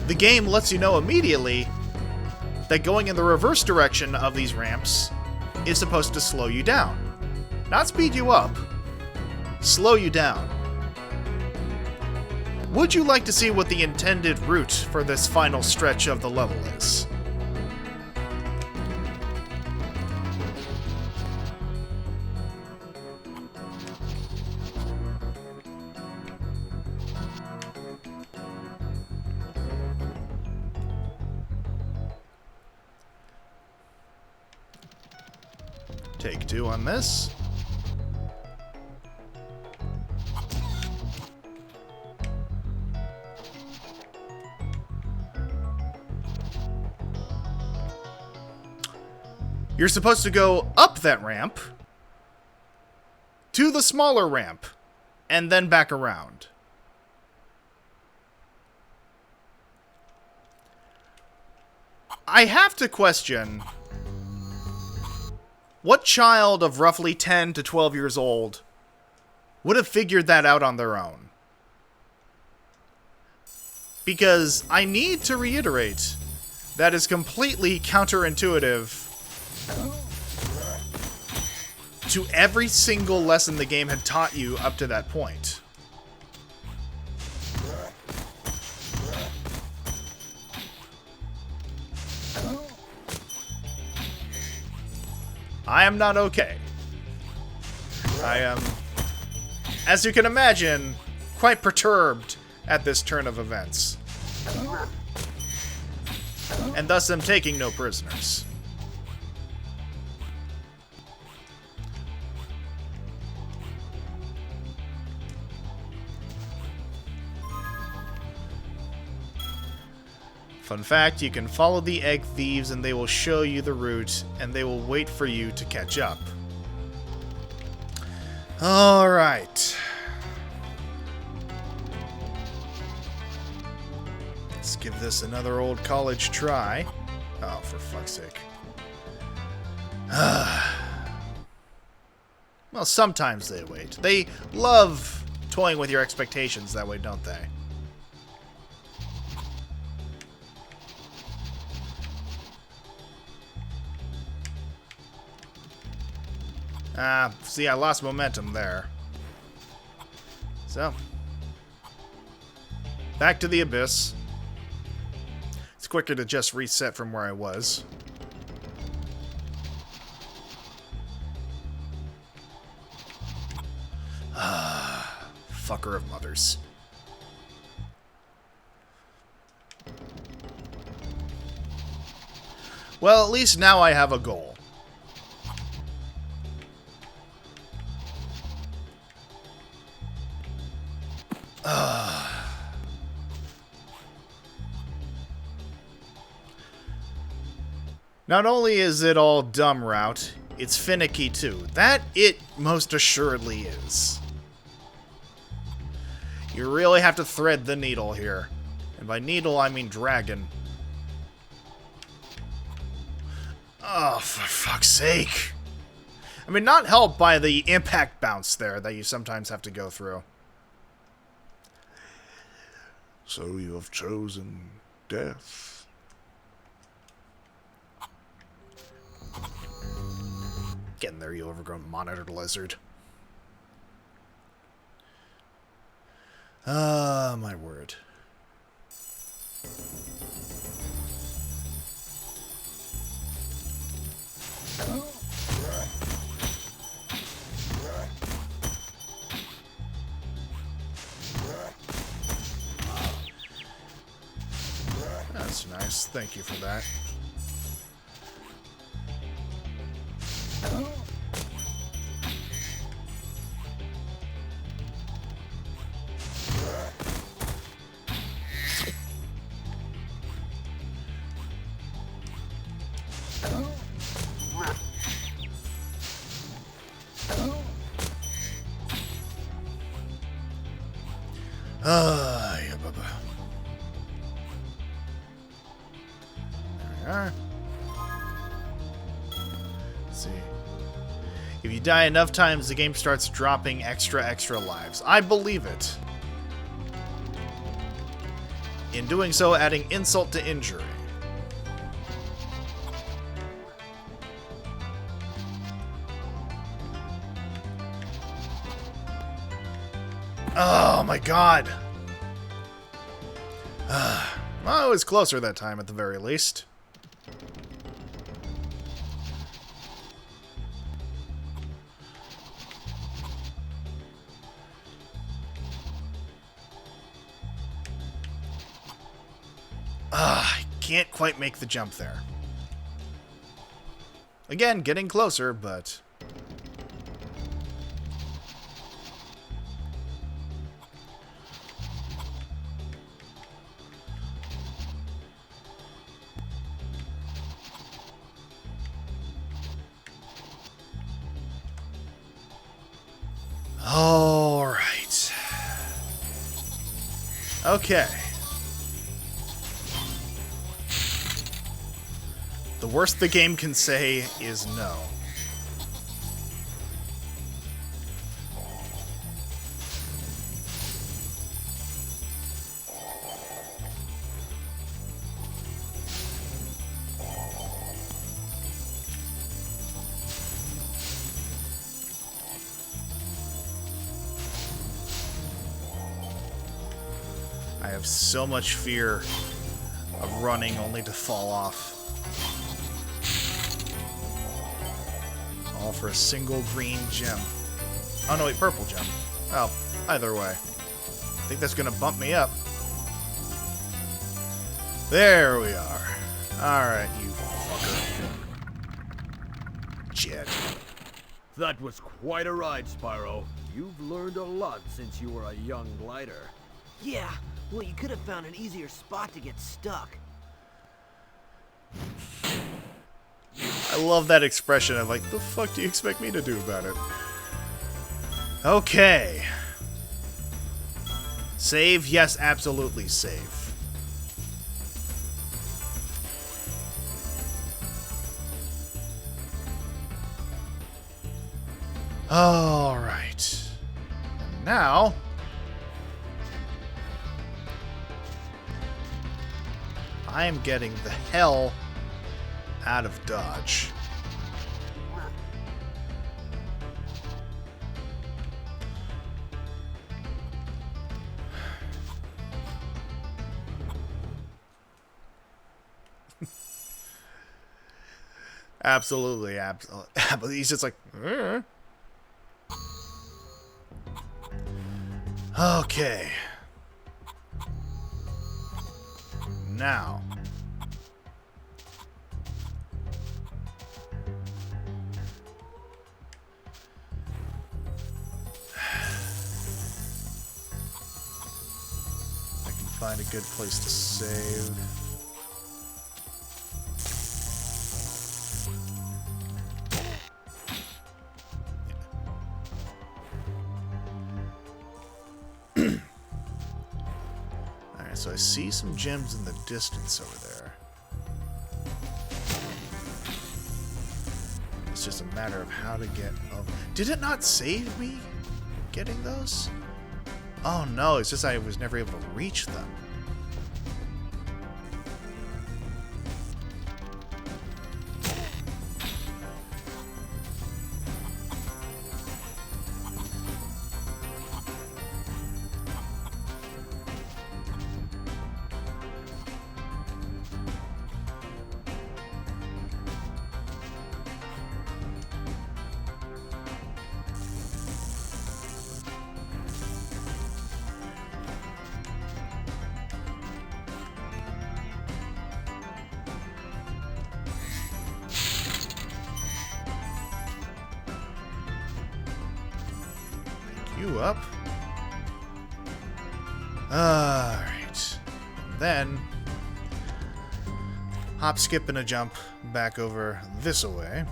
the game lets you know immediately that going in the reverse direction of these ramps is supposed to slow you down. Not speed you up, slow you down. Would you like to see what the intended route for this final stretch of the level is? Take 2 on this. You're supposed to go up that ramp to the smaller ramp and then back around. I have to question, what child of roughly 10 to 12 years old would have figured that out on their own? Because I need to reiterate, that is completely counterintuitive to every single lesson the game had taught you up to that point. I am not okay. I am, as you can imagine, quite perturbed at this turn of events. And thus am taking no prisoners. Fun fact, you can follow the egg thieves and they will show you the route, and they will wait for you to catch up. Alright. Let's give this another old college try. Oh, for fuck's sake. Well, sometimes they wait. They love toying with your expectations that way, don't they? See, I lost momentum there. So, back to the abyss. It's quicker to just reset from where I was. Fucker of mothers. Well, at least now I have a goal. Not only is it all dumb route, it's finicky too. That it most assuredly is. You really have to thread the needle here. And by needle, I mean dragon. Oh, for fuck's sake. I mean, not helped by the impact bounce there that you sometimes have to go through. So you have chosen death. Get in there, you overgrown monitored lizard. Ah, my word. That's nice. Thank you for that. Yeah, bubba. There we are. Let's see. If you die enough times, the game starts dropping extra lives. I believe it. In doing so, adding insult to injury. Oh my god! Well, it was closer that time at the very least. I can't quite make the jump there. Again, getting closer, but... All right. Okay. The worst the game can say is no. I have so much fear of running only to fall off. All for a single green gem. Oh no, wait, purple gem. Well, either way. I think that's gonna bump me up. There we are. Alright, you fucker. Jet. That was quite a ride, Spyro. You've learned a lot since you were a young glider. Yeah, well, you could have found an easier spot to get stuck. I love that expression of like, the fuck do you expect me to do about it? Okay. Save? Yes, absolutely save. Alright. And now... I am getting the hell out of Dodge. Absolutely. He's just like... Okay. Now... find a good place to save. Alright, so I see some gems in the distance over there. It's just a matter of how to get over. Did it not save me getting those? Oh no, it's just I was never able to reach them. You up. Alright. Then hop, skip, and a jump back over this way.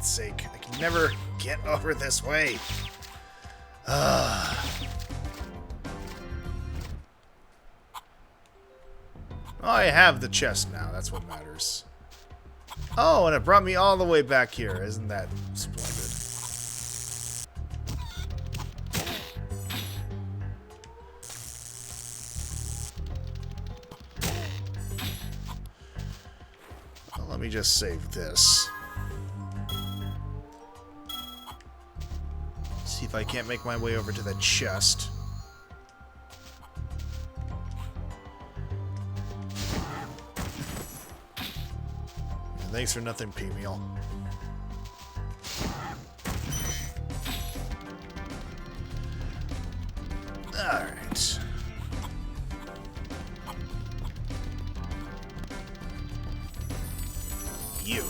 God's sake. I can never get over this way. I have the chest now. That's what matters. Oh, and it brought me all the way back here. Isn't that splendid? Well, let me just save this. See if I can't make my way over to the chest. Thanks for nothing, P-Meal. Alright. You.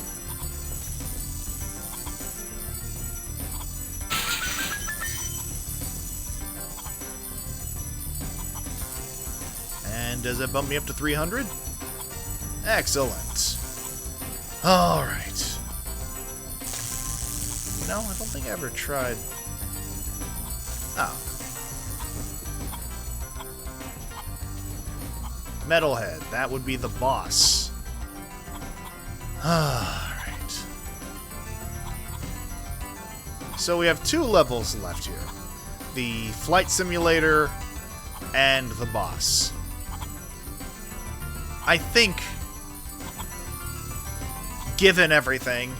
And does that bump me up to 300? Excellent. Alright. No, I don't think I ever tried. Oh. Metalhead. That would be the boss. Alright. So we have 2 levels left here. The flight simulator and the boss. I think, given everything,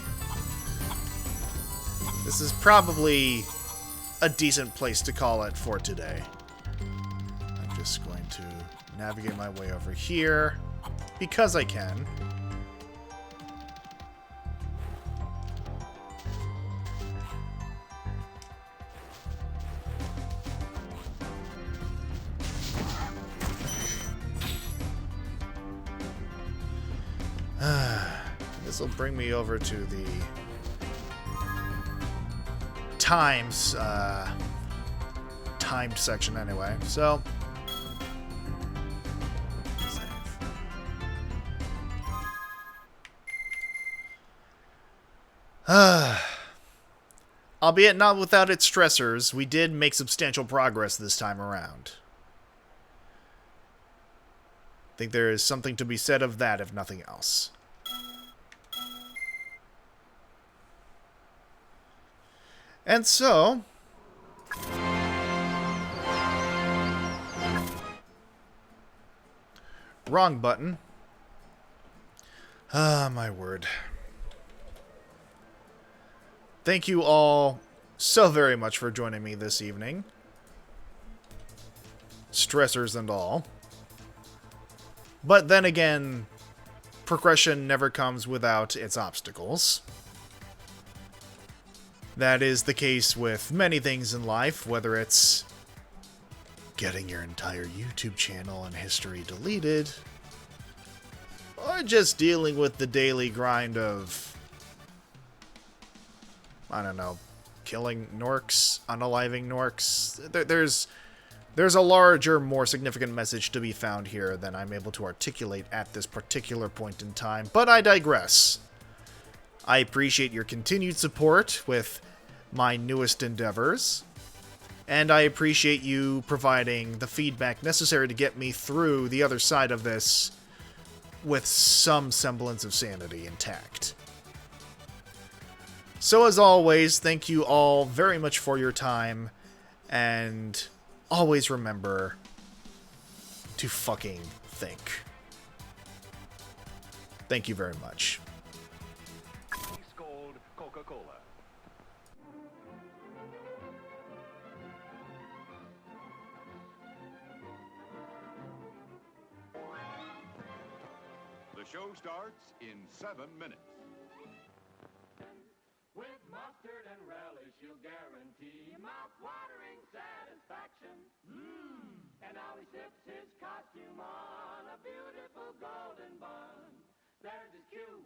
this is probably a decent place to call it for today. I'm just going to navigate my way over here, because I can. This will bring me over to the timed section anyway. So, save. Albeit not without its stressors, we did make substantial progress this time around. I think there is something to be said of that, if nothing else. And so, wrong button. Ah, my word. Thank you all so very much for joining me this evening. Stressors and all. But then again, progression never comes without its obstacles. That is the case with many things in life, whether it's getting your entire YouTube channel and history deleted, or just dealing with the daily grind of, I don't know, killing Norks, unaliving Norks. There's a larger, more significant message to be found here than I'm able to articulate at this particular point in time, but I digress. I appreciate your continued support with my newest endeavors, and I appreciate you providing the feedback necessary to get me through the other side of this with some semblance of sanity intact. So as always, thank you all very much for your time, and always remember to fucking think. Thank you very much. Gold Coca-Cola. The show starts in 7 minutes. With mustard and relish, you'll guarantee mouth-watering satisfaction. And Ollie sips his costume on a beautiful golden bun. There's his cue.